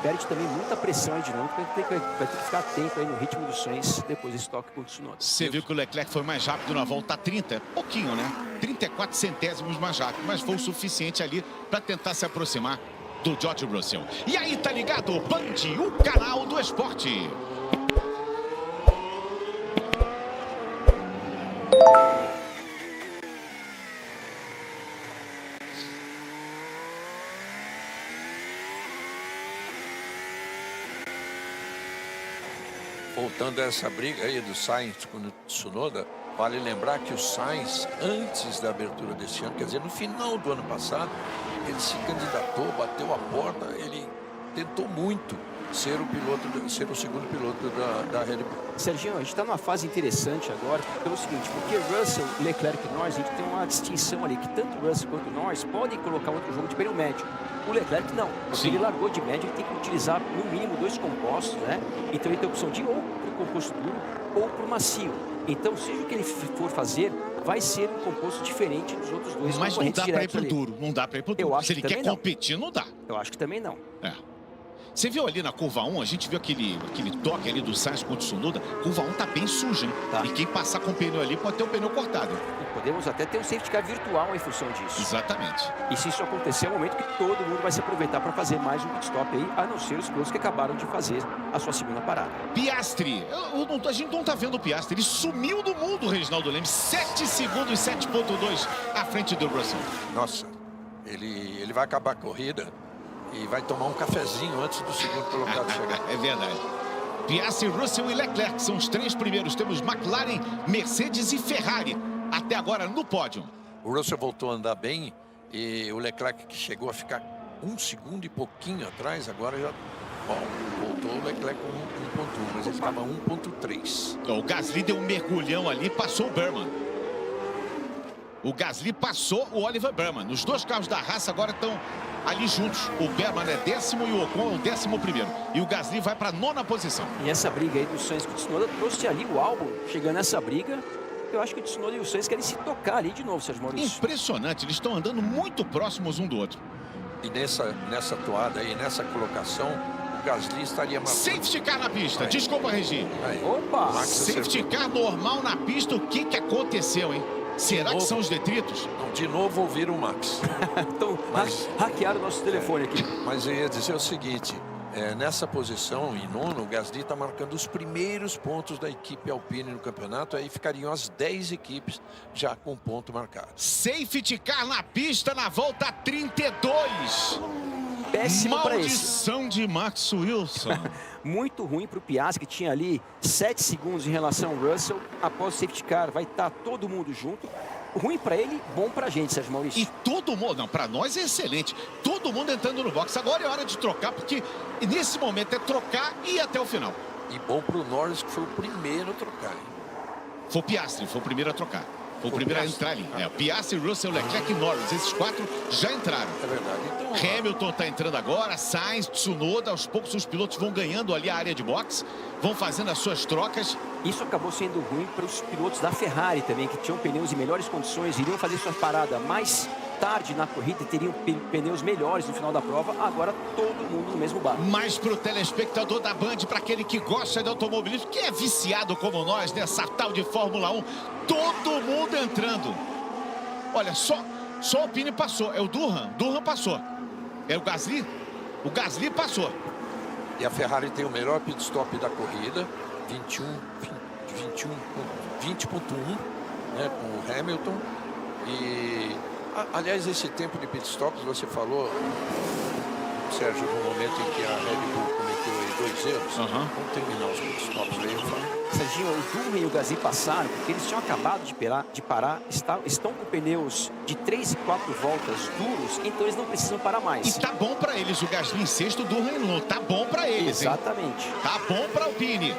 perde também muita pressão dinâmica, vai ter que ficar atento aí no ritmo do Sainz depois desse toque com o Tsunoda. Você viu que o Leclerc foi mais rápido na volta 30, pouquinho, né? 34 centésimos mais rápido, mas foi o suficiente ali para tentar se aproximar do George Russell. E aí, tá ligado? Band, o canal do esporte. Voltando a essa briga aí do Sainz com o Tsunoda, vale lembrar que o Sainz, antes da abertura desse ano, quer dizer, no final do ano passado, ele se candidatou, bateu a porta, ele tentou muito ser o segundo piloto da Red Bull. Serginho, a gente está numa fase interessante agora, pelo seguinte, porque Russell, Leclerc e Norris, a gente tem uma distinção ali, que tanto Russell quanto Norris podem colocar outro jogo de pneu médio. O Leclerc não, porque ele largou de médio, ele tem que utilizar no mínimo 2 compostos, né? Então ele tem a opção de ou para o composto duro ou para o macio. Então, seja o que ele for fazer, vai ser um composto diferente dos outros dois. Mas não dá para ir pro duro, não dá para ir pro duro. Se ele quer competir, não dá. Eu acho que também não. Você viu ali na curva 1, a gente viu aquele toque ali do Sainz com o Tsunoda. Curva 1 tá bem suja, hein? E quem passar com o pneu ali pode ter o pneu cortado. E podemos até ter um safety car virtual em função disso. Exatamente. E se isso acontecer, é o momento que todo mundo vai se aproveitar para fazer mais um pit stop aí, a não ser os pilotos que acabaram de fazer a sua segunda parada. Piastri, a gente não tá vendo o Piastri, ele sumiu do mundo, Reginaldo Leme. 7 segundos, 7.2 à frente do Russell. Nossa, ele vai acabar a corrida e vai tomar um cafezinho antes do segundo colocado chegar. É verdade. Piastri, Russell e Leclerc são os 3 primeiros. Temos McLaren, Mercedes e Ferrari até agora no pódio. O Russell voltou a andar bem e o Leclerc, que chegou a ficar 1 segundo e pouquinho atrás, agora já voltou o Leclerc com 1.1, mas ele estava 1.3. O Gasly deu um mergulhão ali, passou o Burman. O Gasly passou o Oliver Burman. Os 2 carros da Haas agora estão ali juntos. O Burman é 10º e o Ocon é o 11º. E o Gasly vai para a 9ª posição. E essa briga aí do Sainz com o Tsunoda trouxe ali o Albon chegando nessa briga. Eu acho que o Tsunoda e o Sainz querem se tocar ali de novo, Sérgio Maurício. Impressionante, eles estão andando muito próximos um do outro. E nessa toada aí, nessa colocação, o Gasly estaria marcando. Safety car na pista, desculpa, Regi. Opa! Safety car normal na pista, o que aconteceu, hein? Será que são os detritos? Não, de novo ouviram o Max. Então, hackearam o nosso telefone aqui. Mas eu ia dizer o seguinte, nessa posição, em nono, o Gasly está marcando os primeiros pontos da equipe Alpine no campeonato, aí ficariam as 10 equipes já com ponto marcado. Safety car na pista na volta 32. Péssimo para esse. Maldição de Max Wilson. Muito ruim para o Piastri, que tinha ali 7 segundos em relação ao Russell. Após o safety car, vai estar todo mundo junto. Ruim para ele, bom para a gente, Sérgio Maurício. E todo mundo, não, para nós é excelente. Todo mundo entrando no box. Agora é hora de trocar, porque nesse momento é trocar e ir até o final. E bom para o Norris, que foi o primeiro a trocar, hein? Foi o Piastri, foi o primeiro a trocar. Foi o primeiro a entrar ali. Piastri, Russell, Leclerc e Norris. Esses 4 já entraram. É verdade. Então, Hamilton está entrando agora, Sainz, Tsunoda. Aos poucos os pilotos vão ganhando ali a área de boxe, vão fazendo as suas trocas. Isso acabou sendo ruim para os pilotos da Ferrari também, que tinham pneus em melhores condições, iriam fazer sua parada mais tarde na corrida e teriam pneus melhores no final da prova. Agora todo mundo no mesmo barco. Mas para o telespectador da Band, para aquele que gosta de automobilismo, que é viciado como nós nessa tal de Fórmula 1, todo mundo entrando. Olha, só o Alpine passou. É o Durham passou. É o Gasly? O Gasly passou. E a Ferrari tem o melhor pit stop da corrida, 20.1, né, com o Hamilton. E, aliás, esse tempo de pit stops, você falou, Sérgio, no momento em que a Red Bull cometeu aí 2 erros. Vamos terminar os pit stops aí, eu falo. Serginho, o Durham e o Gasly passaram porque eles tinham acabado de parar, estão com pneus de 3 e 4 voltas duros, então eles não precisam parar mais. E tá bom pra eles, o Gasly em sexto, o Durham em nono. Tá bom pra eles, Exatamente. Hein? Tá bom pra Alpine.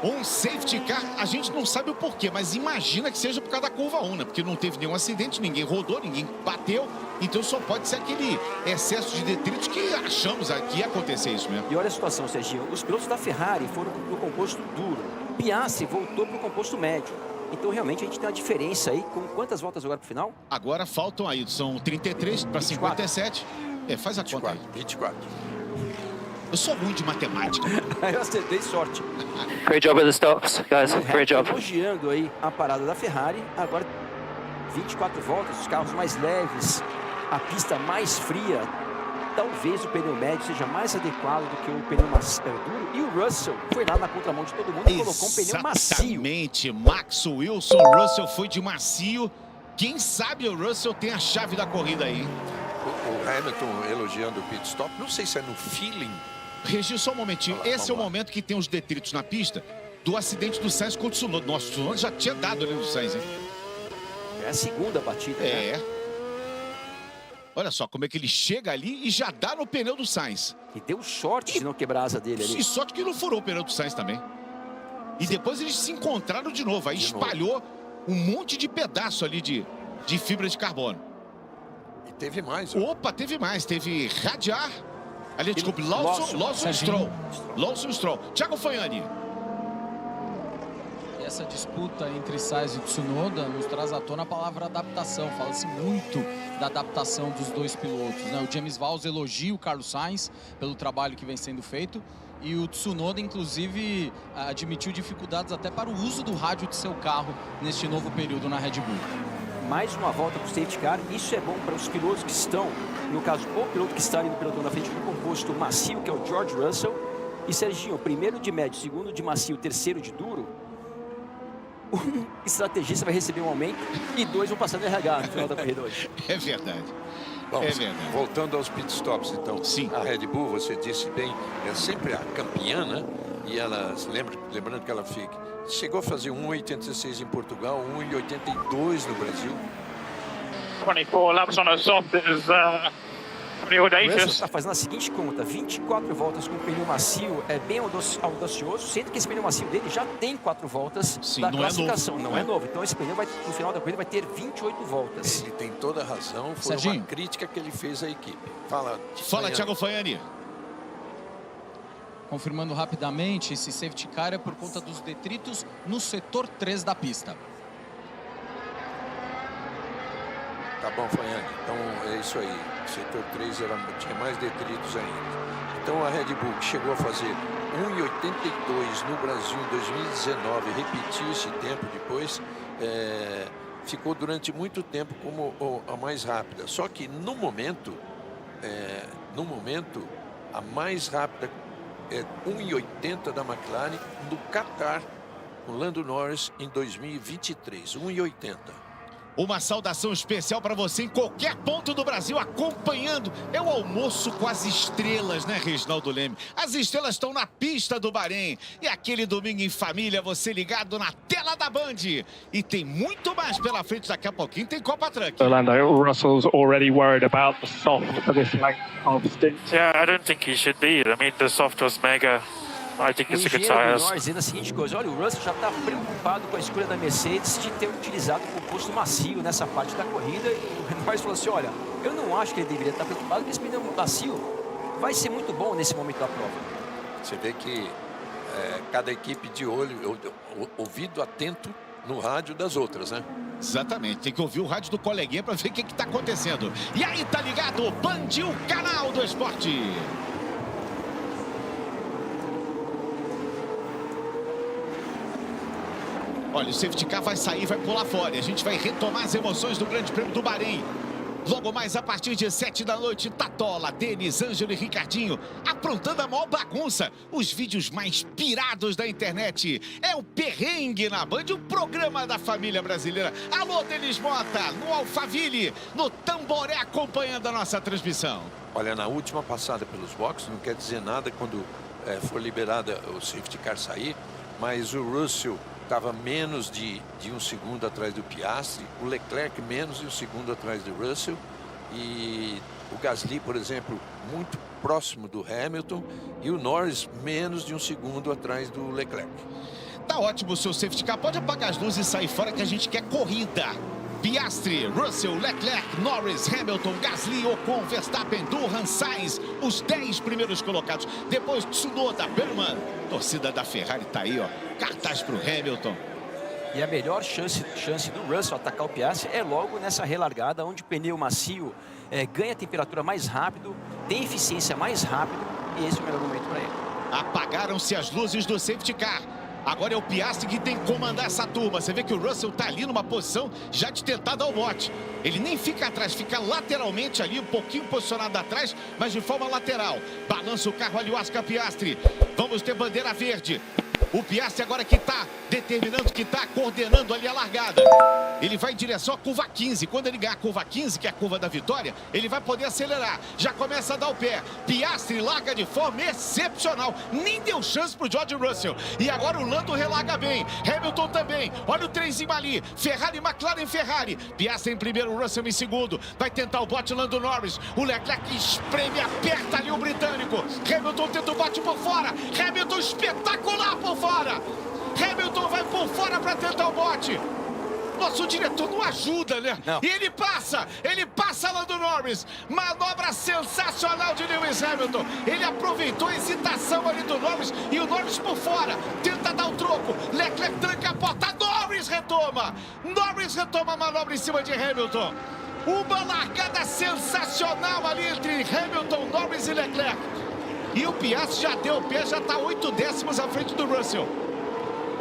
Um safety car, a gente não sabe o porquê, mas imagina que seja por causa da curva 1, né? Porque não teve nenhum acidente, ninguém rodou, ninguém bateu. Então só pode ser aquele excesso de detritos que achamos que ia acontecer isso mesmo. E olha a situação, Serginho. Os pilotos da Ferrari foram para o composto duro. Piastri voltou para o composto médio. Então realmente a gente tem uma diferença aí. Com quantas voltas agora para o final? Agora faltam aí, são 33 para 57. Faz a 24, conta aí. 24. Eu sou ruim de matemática. Eu acertei, sorte. Great job with the stops, guys. Great job. Elogiando aí a parada da Ferrari. Agora 24 voltas, os carros mais leves, a pista mais fria. Talvez o pneu médio seja mais adequado do que o pneu duro. E o Russell foi lá na contramão de todo mundo e colocou um pneu macio. Exatamente. Max Wilson, Russell foi de macio. Quem sabe o Russell tem a chave da corrida aí. O Hamilton elogiando o pit stop, não sei se é no feeling. Regi, só um momentinho. Esse é o momento que tem os detritos na pista do acidente do Sainz com o Tsunoda. Nossa, o Tsunoda já tinha dado ali no Sainz, hein? É a segunda batida, né? Olha só como é que ele chega ali e já dá no pneu do Sainz. E deu sorte de não quebrar a asa dele ali. E sorte que não furou o pneu do Sainz também. E depois eles se encontraram de novo. Aí espalhou um monte de pedaço ali de fibra de carbono. E teve mais. Opa, teve mais. Teve Radiar. Ali, desculpe, Lawson Stroll. Thiago Fognani. Essa disputa entre Sainz e Tsunoda nos traz à tona a palavra adaptação. Fala-se muito da adaptação dos dois pilotos, né? O James Vowles elogia o Carlos Sainz pelo trabalho que vem sendo feito. E o Tsunoda, inclusive, admitiu dificuldades até para o uso do rádio de seu carro neste novo período na Red Bull. Mais uma volta para o safety car. Isso é bom para os pilotos que estão, no caso, o piloto que está ali no pelotão na frente do composto macio, que é o George Russell. E Serginho, primeiro de médio, segundo de macio, terceiro de duro. Um estrategista vai receber um aumento e 2 vão passar no RH no final da corrida hoje. É verdade. Bom, voltando aos pit stops, então. Sim. A Red Bull, você disse bem, é sempre a campeã, né? E ela, lembrando que ela chegou a fazer 1,86 em Portugal, 1,82 no Brasil. 24 laps on a soft is pretty O audacious. Russell está fazendo a seguinte conta: 24 voltas com pneu macio é bem audacioso, sendo que esse pneu macio dele já tem 4 voltas da classificação. Não é novo. Então esse pneu no final da corrida vai ter 28 voltas. Ele tem toda a razão, foi Serginho, uma crítica que ele fez à equipe. Fala Thiago Fognani. confirmando rapidamente, esse safety car é por conta dos detritos no setor 3 da pista. Tá bom, Fognani. Então é isso aí. O setor 3 tinha mais detritos ainda. Então a Red Bull, que chegou a fazer 1,82 no Brasil em 2019, repetiu esse tempo depois, ficou durante muito tempo como a mais rápida. Só que no momento, a mais rápida é 1,80 da McLaren no Qatar, com Lando Norris em 2023, 1,80. Uma saudação especial para você em qualquer ponto do Brasil acompanhando. É o almoço com as estrelas, né, Reginaldo Leme? As estrelas estão na pista do Bahrein. E aquele domingo em família, você ligado na tela da Band. E tem muito mais pela frente, daqui a pouquinho tem Copa Truck. Orlando, Russell's already worried about the soft for this length of stint. Yeah, I don't think he should be. I mean, the soft was mega. I think it's a good tires. Norris dizendo a seguinte coisa: olha, o Russell já está preocupado com a escolha da Mercedes de ter utilizado o composto macio nessa parte da corrida. E o Norris falou assim: olha, eu não acho que ele deveria estar preocupado, porque esse pneu macio vai ser muito bom nesse momento da prova. Você vê que cada equipe de olho, ouvido atento no rádio das outras, né? Exatamente, tem que ouvir o rádio do coleguinha para ver o que está acontecendo. E aí, tá ligado? Band, o canal do esporte. Olha, o safety car vai sair, vai pular fora. E a gente vai retomar as emoções do Grande Prêmio do Bahrein. Logo mais a partir de 7 da noite, Tatola, Denis, Ângelo e Ricardinho aprontando a maior bagunça. Os vídeos mais pirados da internet. É o Perrengue na Band, o programa da família brasileira. Alô, Denis Mota, no Alphaville, no Tamboré, acompanhando a nossa transmissão. Olha, na última passada pelos boxes, não quer dizer nada quando for liberada o safety car sair, mas o Russell estava menos de 1 segundo atrás do Piastri, o Leclerc menos de 1 segundo atrás do Russell e o Gasly, por exemplo, muito próximo do Hamilton e o Norris menos de 1 segundo atrás do Leclerc. Tá ótimo o seu safety car, pode apagar as luzes e sair fora que a gente quer corrida. Piastri, Russell, Leclerc, Norris, Hamilton, Gasly, Ocon, Verstappen, Durham, Sainz, os 10 primeiros colocados. Depois Tsunoda, Berman, torcida da Ferrari tá aí, ó, cartaz pro Hamilton. E a melhor chance do Russell atacar o Piastri é logo nessa relargada, onde o pneu macio ganha temperatura mais rápido, tem eficiência mais rápido, e esse é o melhor momento para ele. Apagaram-se as luzes do safety car. Agora é o Piastri que tem que comandar essa turma. Você vê que o Russell tá ali numa posição já de tentar dar o bote. Ele nem fica atrás, fica lateralmente ali, um pouquinho posicionado atrás, mas de forma lateral. Balança o carro ali, o Oscar Piastri. Vamos ter bandeira verde. O Piastri agora que tá determinando, que tá coordenando ali a largada. Ele vai em direção à curva 15. Quando ele ganhar a curva 15, que é a curva da vitória, ele vai poder acelerar. Já começa a dar o pé. Piastri larga de forma excepcional. Nem deu chance pro George Russell. E agora o Lando relarga bem. Hamilton também. Olha o trenzinho ali. Ferrari, McLaren, Ferrari. Piastri em primeiro, Russell em segundo. Vai tentar o bote, Lando Norris. O Leclerc espreme, aperta ali o britânico. Hamilton tenta o bote por fora. Hamilton espetacular por fora. Hamilton vai por fora para tentar o bote. Nosso diretor não ajuda, né? Não. E ele passa Lando Norris. Manobra sensacional de Lewis Hamilton. Ele aproveitou a hesitação ali do Norris e o Norris por fora. Tenta dar o troco. Leclerc tranca a porta. Norris retoma. Norris retoma a manobra em cima de Hamilton. Uma largada sensacional ali entre Hamilton, Norris e Leclerc. E o Piastri já deu o pé, já está 8 décimos à frente do Russell.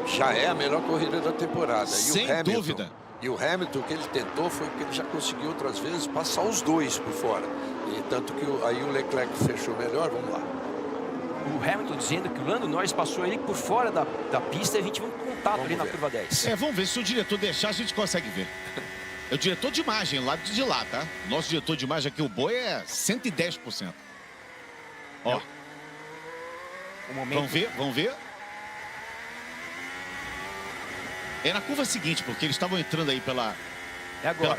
Já é a melhor corrida da temporada. Sem dúvida. E o Hamilton, o que ele tentou foi que ele já conseguiu outras vezes passar os dois por fora. E tanto que aí o Leclerc fechou melhor, vamos lá. O Hamilton dizendo que o Lando Norris passou ele por fora da pista e a gente viu um contato ali na curva 10. Vamos ver se o diretor deixar, a gente consegue ver. É o diretor de imagem lá de lá, tá? Nosso diretor de imagem aqui, o Boi, é 110%. Ó. Vamos ver. É na curva seguinte, porque eles estavam entrando aí pela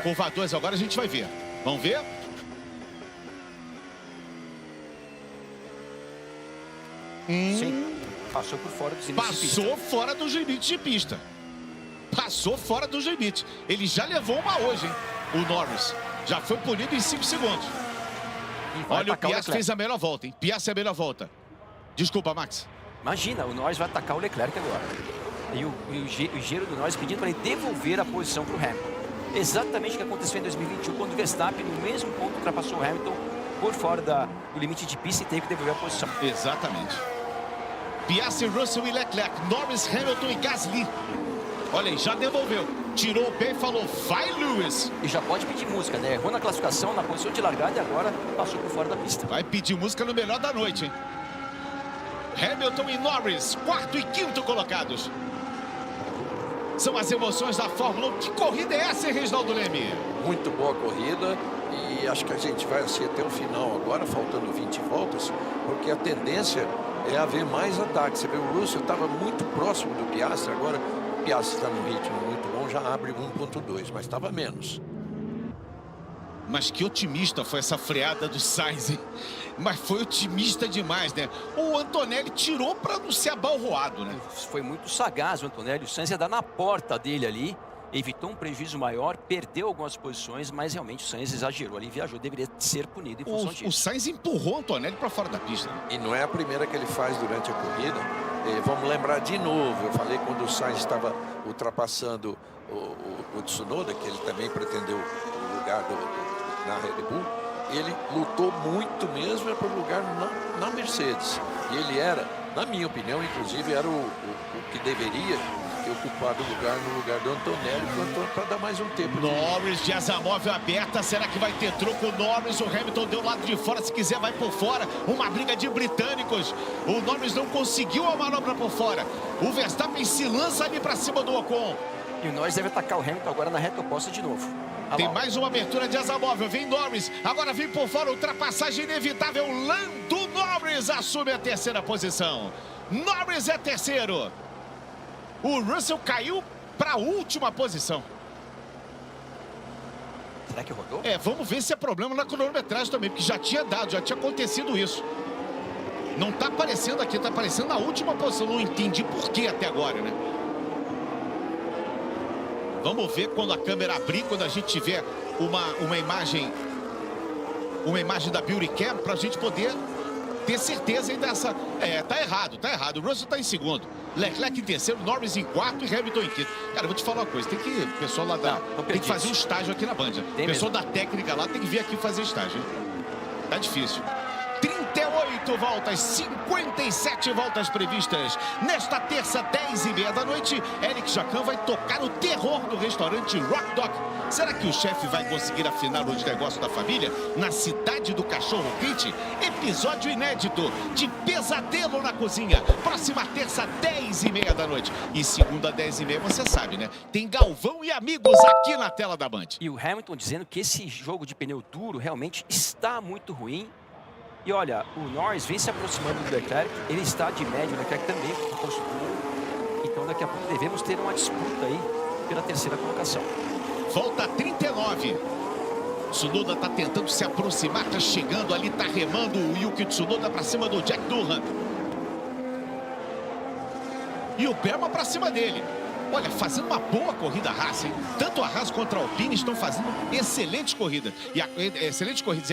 curva 2. Agora a gente vai ver. Vamos ver? Sim, passou por fora dos limites de pista. Passou fora dos limites de pista. Passou fora dos limites. Ele já levou uma hoje, hein? O Norris. Já foi punido em 5 segundos. Olha, o Piastri fez a melhor volta, hein? Piastri é a melhor volta. Desculpa, Max. Imagina, o Norris vai atacar o Leclerc agora. E o engenheiro do Norris pedindo para ele devolver a posição para o Hamilton. Exatamente o que aconteceu em 2021, quando o Verstappen, no mesmo ponto, ultrapassou o Hamilton por fora do limite de pista e teve que devolver a posição. Exatamente. Piastri, Russell e Leclerc, Norris, Hamilton e Gasly. Olha aí, já devolveu. Tirou o pé e falou, vai, Lewis. E já pode pedir música, né? Errou na classificação, na posição de largada e agora passou por fora da pista. Vai pedir música no melhor da noite, hein? Hamilton e Norris, 4º e 5º colocados. São as emoções da Fórmula 1. Que corrida é essa, hein, Reginaldo Leme? Muito boa corrida e acho que a gente vai assim até o final agora, faltando 20 voltas, porque a tendência é haver mais ataques. Você vê, o Russell estava muito próximo do Piastri, agora o Piastri está num ritmo muito bom, já abre 1.2, mas estava menos. Mas que otimista foi essa freada do Sainz, hein? Mas foi otimista demais, né? O Antonelli tirou para não ser abalroado, né? Foi muito sagaz o Antonelli. O Sainz ia dar na porta dele ali. Evitou um prejuízo maior, perdeu algumas posições, mas realmente o Sainz exagerou ali, viajou, deveria ser punido em função disso. O Sainz empurrou o Antonelli para fora da pista. Né? E não é a primeira que ele faz durante a corrida. Vamos lembrar de novo, eu falei quando o Sainz estava ultrapassando o Tsunoda, que ele também pretendeu o lugar na Red Bull, ele lutou muito mesmo para o lugar na Mercedes. E ele era, na minha opinião, inclusive, era o que deveria ter ocupado o lugar no lugar do Antonelli para dar mais um tempo. Norris de asa móvel aberta, será que vai ter troco? Norris, o Hamilton deu lado de fora, se quiser vai por fora, uma briga de britânicos. O Norris não conseguiu a manobra por fora. O Verstappen se lança ali para cima do Ocon. E o Norris deve atacar o Hamilton agora na reta oposta de novo. Tem mais uma abertura de asa móvel, vem Norris, agora vem por fora, ultrapassagem inevitável, Lando Norris assume a terceira posição. Norris é terceiro. O Russell caiu para a última posição. Será que rodou? Vamos ver se é problema na cronometragem também, porque já tinha dado, já tinha acontecido isso. Não tá aparecendo aqui, tá aparecendo na última posição, não entendi por que até agora, né? Vamos ver quando a câmera abrir, quando a gente tiver uma imagem da Beauty Cam, para a gente poder ter certeza aí dessa... tá errado. O Russell tá em segundo, Leclerc em terceiro, Norris em quarto e Hamilton em quinto. Cara, eu vou te falar uma coisa, o pessoal lá tem que fazer um estágio aqui na Band. O pessoal da técnica lá tem que vir aqui fazer estágio, hein? Tá difícil. 38 voltas, 57 voltas previstas. Nesta terça, 10h30 da noite, Eric Jacan vai tocar o terror no restaurante Rock Dog. Será que o chefe vai conseguir afinar os negócios da família na cidade do cachorro quente? Episódio inédito de Pesadelo na Cozinha. Próxima terça, 10h30 da noite. E segunda, 10h30, você sabe, né? Tem Galvão e Amigos aqui na tela da Band. E o Hamilton dizendo que esse jogo de pneu duro realmente está muito ruim. E olha, o Norris vem se aproximando do Leclerc, ele está de médio, o Leclerc também construiu. Então daqui a pouco devemos ter uma disputa aí pela terceira colocação. Volta 39. Tsunoda está tentando se aproximar, está chegando ali, está remando o Yuki Tsunoda para cima do Jack Durham. E o Berman para cima dele. Olha, fazendo uma boa corrida a Haas, hein? Tanto a Haas quanto a Alpine estão fazendo excelentes corridas. E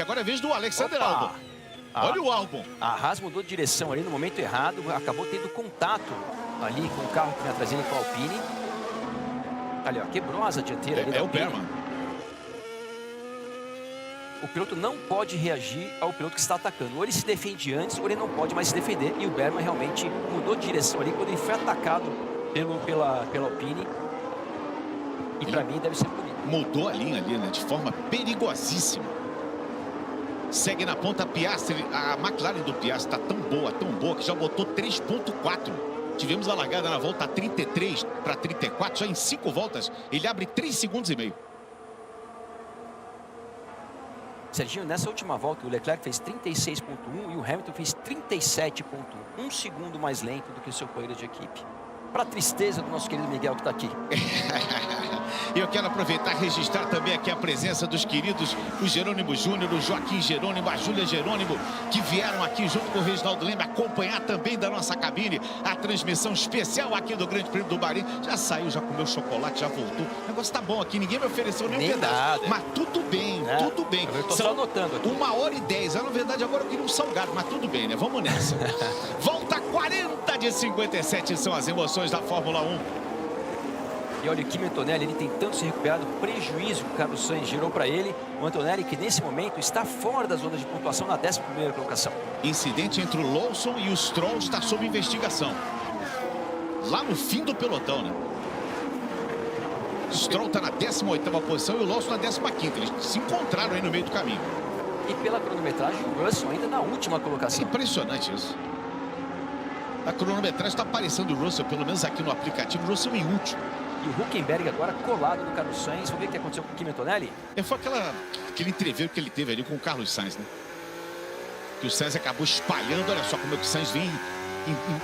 agora é a vez do Alexander Albon. Olha o Albon. A Haas mudou de direção ali no momento errado, acabou tendo contato ali com o carro que vem atrás dele com a Alpine. Ali, ó, quebrou a asa dianteira ali da o Alpine. Berman. O piloto não pode reagir ao piloto que está atacando. Ou ele se defende antes, ou ele não pode mais se defender. E o Berman realmente mudou de direção ali quando ele foi atacado pela Alpine. E para mim deve ser bonito. Mudou a linha ali, né? De forma perigosíssima. Segue na ponta Piastri. A McLaren do Piastri está tão boa, que já botou 3.4. Tivemos a largada na volta 33 para 34, já em 5 voltas. Ele abre 3 segundos e meio. Serginho, nessa última volta, o Leclerc fez 36.1 e o Hamilton fez 37.1. Um segundo mais lento do que o seu companheiro de equipe. Para a tristeza do nosso querido Miguel que está aqui. Eu quero aproveitar e registrar também aqui a presença dos queridos, o Jerônimo Júnior, o Joaquim Jerônimo, a Júlia Jerônimo, que vieram aqui junto com o Reginaldo Leme acompanhar também da nossa cabine a transmissão especial aqui do Grande Prêmio do Bahrein. Já saiu, já comeu chocolate, já voltou. O negócio tá bom aqui, ninguém me ofereceu nenhum pedaço. Nada. Mas tudo bem, tudo bem. Eu tô só anotando aqui. 1h10. Na verdade, agora eu queria um salgado, mas tudo bem, né? Vamos nessa. Volta 40 de 57 são as emoções da Fórmula 1. E olha, o Kimi Antonelli, ele tentando se recuperar do prejuízo que o Carlos Sainz gerou para ele. O Antonelli, que nesse momento está fora da zona de pontuação na 11ª colocação. Incidente entre o Lawson e o Stroll está sob investigação. Lá no fim do pelotão, né? O Stroll está na 18ª posição e o Lawson na 15ª. Eles se encontraram aí no meio do caminho. E pela cronometragem, o Russell ainda na última colocação. Impressionante isso. A cronometragem está aparecendo o Russell, pelo menos aqui no aplicativo, o Russell em último. E o Hülkenberg agora colado no Carlos Sainz. Vamos ver o que aconteceu com o Kimi Antonelli. Foi aquele entreveiro que ele teve ali com o Carlos Sainz, né? Que o Sainz acabou espalhando. Olha só como é que o Sainz vem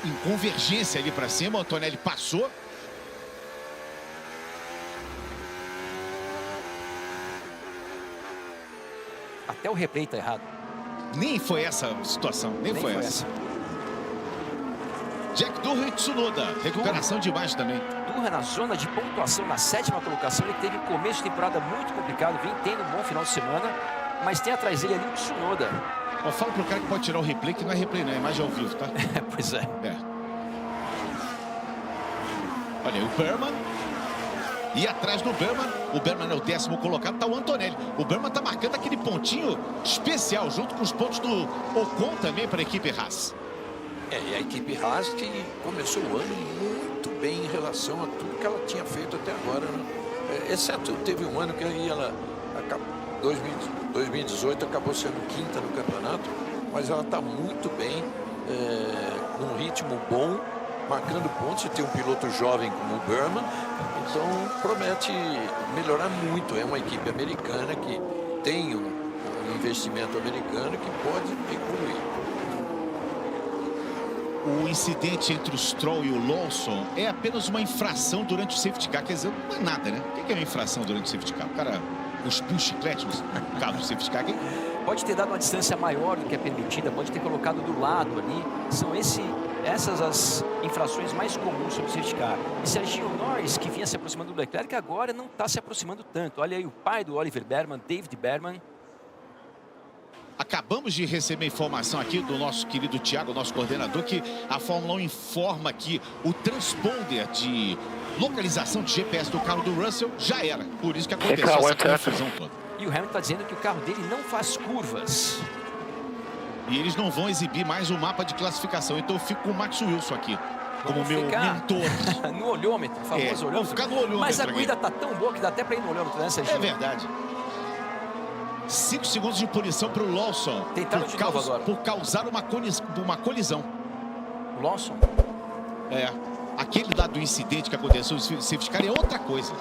em convergência ali para cima. O Antonelli passou. Até o replay tá errado. Nem foi essa situação, nem foi essa. Jack Durham e Tsunoda, recuperação de imagem também. Durham na zona de pontuação, na 7ª colocação. Ele teve um começo de temporada muito complicado, vem tendo um bom final de semana, mas tem atrás dele ali o Tsunoda. Eu falo pro cara que pode tirar o replay, que não é replay, não é imagem ao vivo, tá? Pois é. Olha aí o Berman. E atrás do Berman, o Berman é o 10º colocado, tá o Antonelli. O Berman tá marcando aquele pontinho especial, junto com os pontos do Ocon também para a equipe Haas. E a equipe Haas que começou o ano muito bem em relação a tudo que ela tinha feito até agora, né? Exceto teve um ano que ela 2018 acabou sendo quinta no campeonato, mas ela está muito bem, num ritmo bom, marcando pontos. E tem um piloto jovem como o Berman, então promete melhorar muito. É uma equipe americana que tem um investimento americano que pode evoluir. O incidente entre o Stroll e o Lawson é apenas uma infração durante o safety car. Quer dizer, não é nada, né? O que é uma infração durante o safety car? O cara cuspiu chiclete no carro do safety car. Pode ter dado uma distância maior do que é permitida, pode ter colocado do lado ali. São essas as infrações mais comuns sobre o safety car. E Sergio Norris, que vinha se aproximando do Leclerc, agora não está se aproximando tanto. Olha aí o pai do Oliver Berman, David Berman. Acabamos de receber informação aqui do nosso querido Thiago, nosso coordenador, que a Fórmula 1 informa que o transponder de localização de GPS do carro do Russell já era. Por isso que aconteceu essa confusão toda. E o Hamilton está dizendo que o carro dele não faz curvas. E eles não vão exibir mais o mapa de classificação. Então eu fico com o Max Wilson aqui, como meu mentor. No olhômetro, o famoso olhômetro. Vamos ficar no olhômetro. Mas a corrida está tão boa que dá até para ir no olhômetro, né, Sergio? É verdade. 5 segundos de punição para o Lawson por causar uma colisão. O Lawson? Aquele lá do incidente que aconteceu no safety car é outra coisa.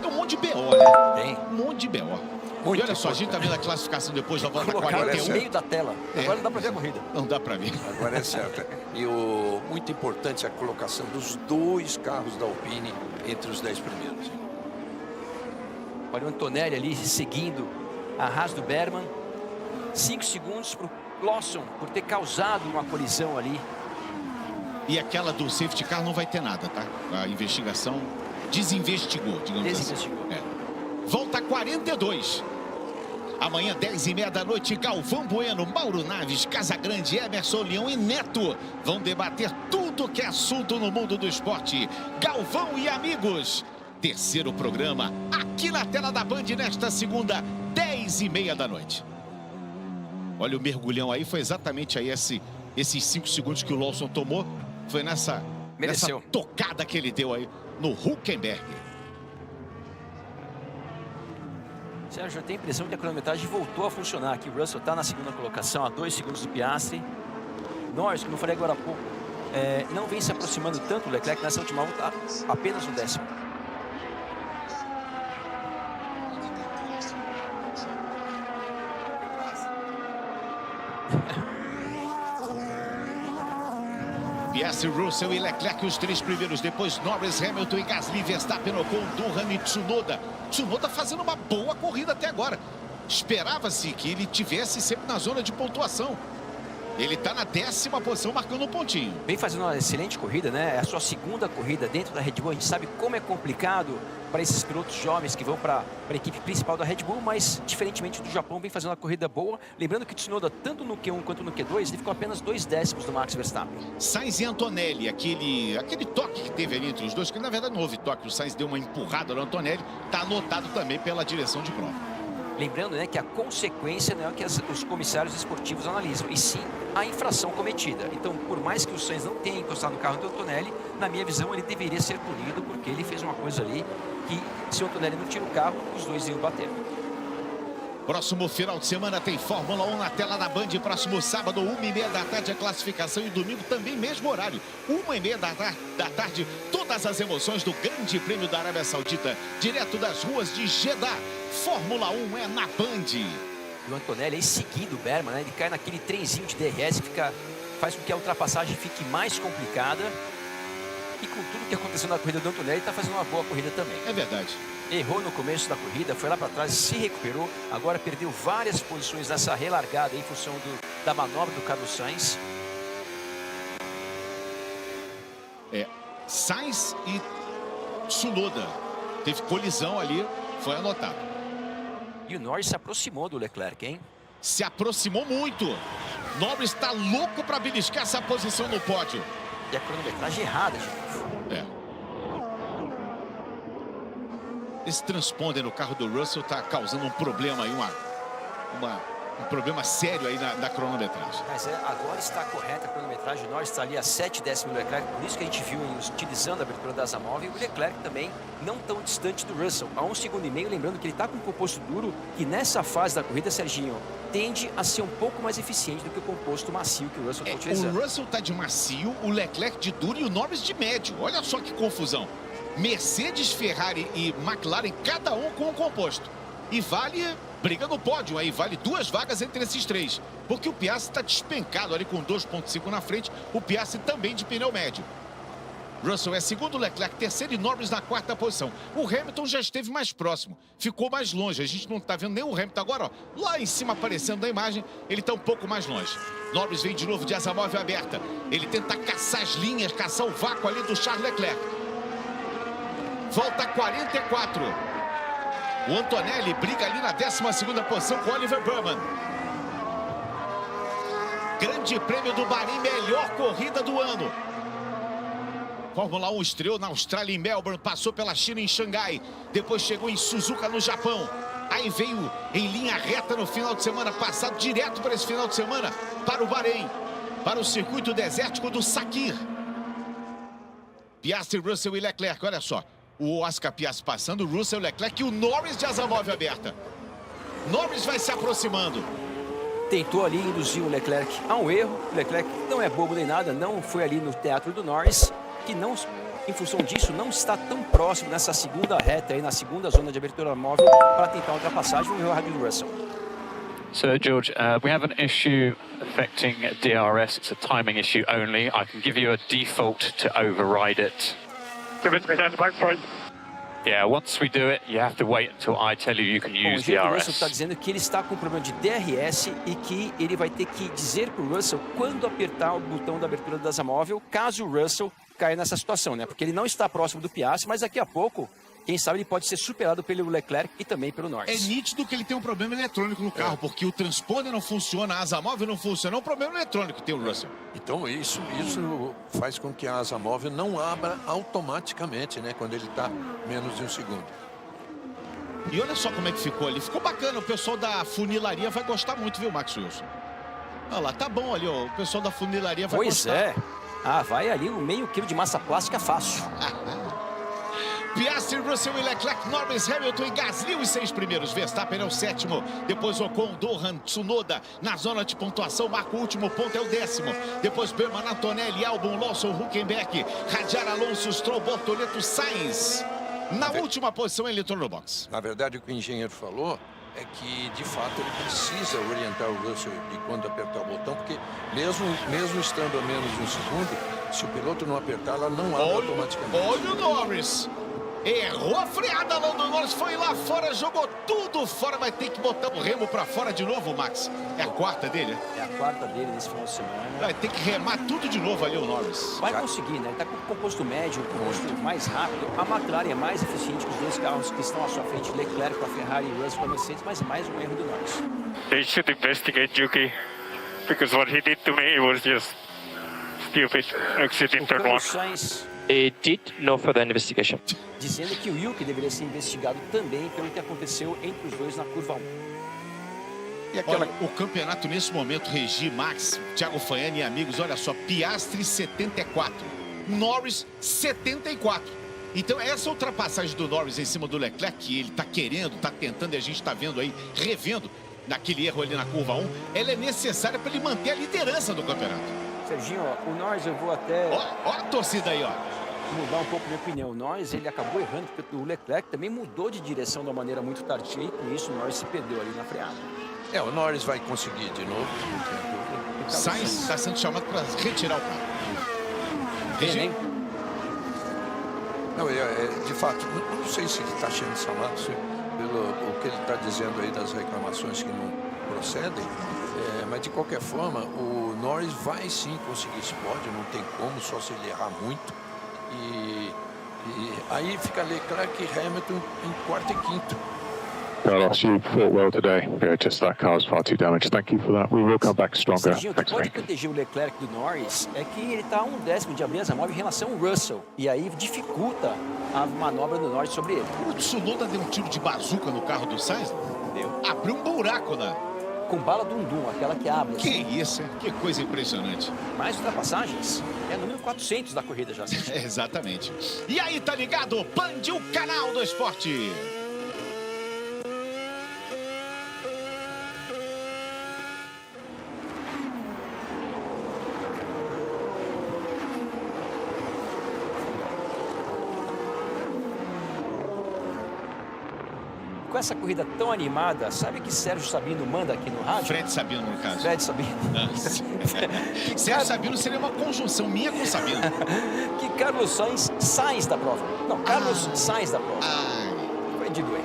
É um monte de BO, né? Tem. Um monte de BO. E olha só, a gente tá vendo a classificação depois da volta 41. No meio da tela. Agora não dá para ver a corrida. Não dá para ver. Agora é certo. E muito importante a colocação dos dois carros da Alpine entre os 10 primeiros. Olha o Antonelli ali seguindo a Haas do Berman. 5 segundos para o Lawson por ter causado uma colisão ali. E aquela do safety car não vai ter nada, tá? A investigação desinvestigou, digamos assim. Volta 42. Amanhã, 10h30 da noite, Galvão Bueno, Mauro Naves, Casagrande, Emerson Leão e Neto vão debater tudo que é assunto no mundo do esporte. Galvão e amigos. Terceiro programa, aqui na tela da Band, nesta segunda, 10h30 da noite. Olha o mergulhão aí, foi exatamente aí esses 5 segundos que o Lawson tomou. Foi nessa tocada que ele deu aí no Hülkenberg. Sérgio, eu tenho a impressão que a cronometragem voltou a funcionar aqui. O Russell está na segunda colocação, a 2 segundos do Piastri. Norris, como eu falei agora há pouco, não vem se aproximando tanto. O Leclerc nessa última volta apenas no 10º. Piastri, Russell e Leclerc, os 3 primeiros. Depois Norris, Hamilton e Gasly, Verstappen, Ocon, Durham e Tsunoda. Tsunoda fazendo uma boa corrida até agora. Esperava-se que ele tivesse sempre na zona de pontuação. Ele está na 10ª posição, marcando um pontinho. Vem fazendo uma excelente corrida, né? É a sua segunda corrida dentro da Red Bull. A gente sabe como é complicado para esses pilotos jovens que vão para a equipe principal da Red Bull, mas, diferentemente do Japão, vem fazendo uma corrida boa. Lembrando que o Tsunoda, tanto no Q1 quanto no Q2, ele ficou apenas 2 décimos do Max Verstappen. Sainz e Antonelli, aquele toque que teve ali entre os dois, que na verdade não houve toque, o Sainz deu uma empurrada no Antonelli, está anotado também pela direção de prova. Lembrando, né, que a consequência não é o que os comissários esportivos analisam, e sim a infração cometida. Então, por mais que o Sainz não tenha encostado no carro do Antonelli, na minha visão, ele deveria ser punido, porque ele fez uma coisa ali que, se o Antonelli não tira o carro, os dois iam bater. Próximo final de semana tem Fórmula 1 na tela da Band. Próximo sábado, 1h30 da tarde, a classificação. E domingo também, mesmo horário, 1h30 da tarde. Todas as emoções do Grande Prêmio da Arábia Saudita, direto das ruas de Jeddah. Fórmula 1 é na Band. E o Antonelli aí seguindo o Berman, né? Ele cai naquele trenzinho de DRS, faz com que a ultrapassagem fique mais complicada. E com tudo que aconteceu na corrida do Antonelli, está fazendo uma boa corrida também. É verdade. Errou no começo da corrida, foi lá para trás, se recuperou. Agora perdeu várias posições nessa relargada em função da manobra do Carlos Sainz. Sainz e Tsunoda. Teve colisão ali, foi anotado. E o Norris se aproximou do Leclerc, hein? Se aproximou muito. Norris está louco para beliscar essa posição no pódio. E a cronometragem errada, gente. Esse transponder no carro do Russell está causando um problema aí, problema sério aí na cronometragem. Mas agora está correta a cronometragem. O Norris está ali a 7 décimos do Leclerc. Por isso que a gente viu utilizando a abertura da asa móvel. E o Leclerc também não tão distante do Russell. A 1,5 segundos. Lembrando que ele está com um composto duro. E nessa fase da corrida, Serginho, tende a ser um pouco mais eficiente do que o composto macio que o Russell está utilizando. O Russell está de macio, o Leclerc de duro e o Norris de médio. Olha só que confusão. Mercedes, Ferrari e McLaren, cada um com um composto. E vale briga no pódio aí, vale 2 vagas entre esses 3. Porque o Piastri está despencado ali com 2,5 na frente, o Piastri também de pneu médio. Russell é segundo, Leclerc terceiro e Norris na 4ª posição. O Hamilton já esteve mais próximo, ficou mais longe. A gente não está vendo nem o Hamilton agora, ó. Lá em cima aparecendo na imagem, ele está um pouco mais longe. Norris vem de novo de asa móvel aberta. Ele tenta caçar as linhas, caçar o vácuo ali do Charles Leclerc. Volta 44. O Antonelli briga ali na 12ª posição com Oliver Burman. Grande Prêmio do Bahrein, melhor corrida do ano. Fórmula 1 estreou na Austrália em Melbourne, passou pela China em Xangai, depois chegou em Suzuka no Japão. Aí veio em linha reta no final de semana passado, direto para esse final de semana, para o Bahrein, para o circuito desértico do Sakir. Piastri, Russell e Leclerc, olha só. O Oscar Piastri passando, o Russell, Leclerc e o Norris de asa móvel aberta. Norris vai se aproximando. Tentou ali induzir o Leclerc a um erro. O Leclerc não é bobo nem nada, não foi ali no teatro do Norris, que não, em função disso, não está tão próximo nessa segunda reta aí, na segunda zona de abertura móvel, para tentar a ultrapassagem no erro rápido do Russell. So, George, we have an issue affecting DRS. It's a timing issue only. I can give you a default to override it. Yeah, once we do it, you have to wait until I tell you you can use DRS. O Russell está dizendo que ele está com problema de DRS e que ele vai ter que dizer para o Russell quando apertar o botão da abertura da asa móvel, caso o Russell caia nessa situação, né? Porque ele não está próximo do Piastri, mas daqui a pouco, quem sabe, ele pode ser superado pelo Leclerc e também pelo Norris. É nítido que ele tem um problema eletrônico no carro, porque o transponder não funciona, a asa móvel não funciona, é um problema eletrônico que tem o Russell. Então isso faz com que a asa móvel não abra automaticamente, né? Quando ele está menos de 1 segundo. E olha só como é que ficou ali. Ficou bacana, o pessoal da funilaria vai gostar muito, viu, Max Wilson? Olha lá, tá bom ali, ó. O pessoal da funilaria vai gostar. Pois é. Ah, vai ali um meio quilo de massa plástica fácil. Piastri, Russell e Leclerc, Norris, Hamilton e Gasly, os 6 primeiros. Verstappen é o 7º. Depois Ocon, Dohan, Tsunoda. Na zona de pontuação, marca o último ponto, é o 10º. Depois Berman, Antonelli, Albon, Lawson, Hülkenberg, Radiar, Alonso, Stroll, Bortoleto, Sainz. Na última posição, ele entrou no box. Na verdade, o que o engenheiro falou é que, de fato, ele precisa orientar o Russell de quando apertar o botão, porque mesmo estando a menos de 1 segundo, se o piloto não apertar, ela não abre automaticamente. Olha o Norris. Errou a freada, Lando Norris foi lá fora, jogou tudo fora, vai ter que botar o remo pra fora de novo, Max. É a 4ª dele? É a 4ª dele nesse final de semana. Vai ter que remar tudo de novo ali o Norris. Vai conseguir, né? Ele tá com o composto médio, o composto mais rápido. A McLaren é mais eficiente que os 2 carros que estão à sua frente, Leclerc com a Ferrari e Russell com a Mercedes, mas mais um erro do Norris. They should investigate Yuki, because what he did to me was just stupid. Exit in turn 1. Sainz It did no further investigation. dizendo que o Yuki deveria ser investigado também pelo que aconteceu entre os dois na curva 1. E aquela... Olha, o campeonato nesse momento, Regi, Max, Thiago Fanhani e amigos, olha só, Piastri 74, Norris 74. Então essa ultrapassagem do Norris em cima do Leclerc, que ele tá querendo, tá tentando e a gente tá vendo aí, revendo naquele erro ali na curva 1, ela é necessária para ele manter a liderança do campeonato. Serginho, ó, o Norris eu vou até Ó a torcida aí, ó. mudar um pouco minha opinião. O Norris, ele acabou errando, porque o Leclerc também mudou de direção de uma maneira muito tardia e com isso o Norris se perdeu ali na freada. O Norris vai conseguir de novo, não tem dúvida. Sainz está sendo chamado para retirar o carro. Regi? Não, de fato, não sei se ele está sendo chamado, pelo o que ele está dizendo aí das reclamações que não procedem, mas de qualquer forma, o Norris vai sim conseguir esse pódio, não tem como, só se ele errar muito. E aí fica Leclerc e Hamilton em 4º e 5º. Carlos, you fought well today. Yeah, just that car's far too damaged. Thank you for that. We will come back stronger. Serginho, o que pode proteger o Leclerc do Norris é que ele está a 1/10 de abrir asa móvel em relação ao Russell. E aí dificulta a manobra do Norris sobre ele. O Tsunoda deu um tiro de bazuca no carro do Sainz. Deu. Abriu um buraco com bala dum-dum, aquela que abre. Que Assim. isso, hein? Que coisa impressionante. Mais ultrapassagens. É número 400 da corrida já. Exatamente. E aí, tá ligado? Band, o canal do esporte. Com essa corrida tão animada, sabe que Sérgio Sabino manda aqui no rádio? Fred Sabino, no caso. Fred Sabino. Sérgio Sabino seria uma conjunção minha com Sabino. Que Carlos Sainz da prova. Não, Carlos Sainz da prova. Foi de doer.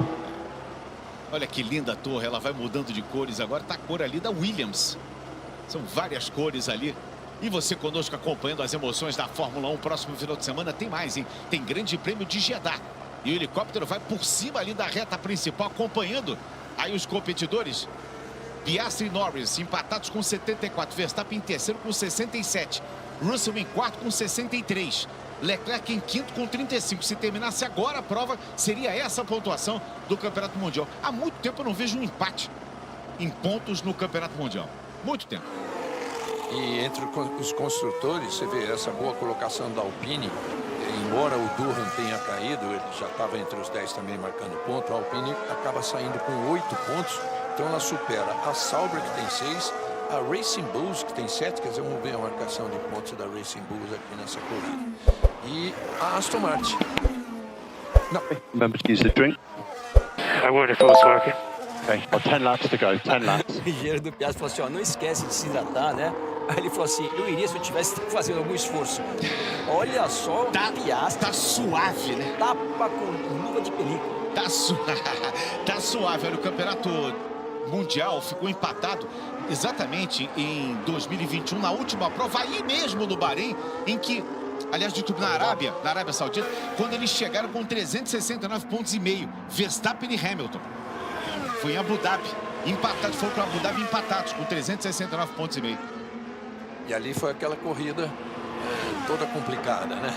Olha que linda a torre, ela vai mudando de cores. Agora tá a cor ali da Williams. São várias cores ali. E você conosco acompanhando as emoções da Fórmula 1. Próximo final de semana tem mais, hein? Tem Grande Prêmio de Jeddah. E o helicóptero vai por cima ali da reta principal, acompanhando aí os competidores. Piastri e Norris empatados com 74. Verstappen em terceiro com 67. Russell em quarto com 63. Leclerc em quinto com 35. Se terminasse agora a prova, seria essa a pontuação do Campeonato Mundial. Há muito tempo eu não vejo um empate em pontos no Campeonato Mundial. Muito tempo. E entre os construtores, você vê essa boa colocação da Alpine. Embora o Durham tenha caído, ele já estava entre os 10 também marcando ponto, a Alpine acaba saindo com 8 pontos, então ela supera a Sauber, que tem 6, a Racing Bulls, que tem 7, quer dizer, vamos ver a marcação de pontos da Racing Bulls aqui nessa corrida. E a Aston Martin. No. Remember to use the drink. I would if it was working. Okay, well, 10 laps to go, 10 laps. O engenheiro do Piastri falou assim, ó, não esquece de se hidratar, né? Aí ele falou assim, eu iria se eu tivesse fazendo algum esforço. Olha só, o Piastri. Tá suave, né? Tapa com luva de película. Tá suave. Olha, o Campeonato Mundial ficou empatado exatamente em 2021, na última prova, aí mesmo no Bahrein, em que, aliás, na Arábia Saudita, quando eles chegaram com 369 pontos e meio, Verstappen e Hamilton. Foi em Abu Dhabi, empatados, foram para Abu Dhabi empatados, com 369 pontos e meio. E ali foi aquela corrida toda complicada, né?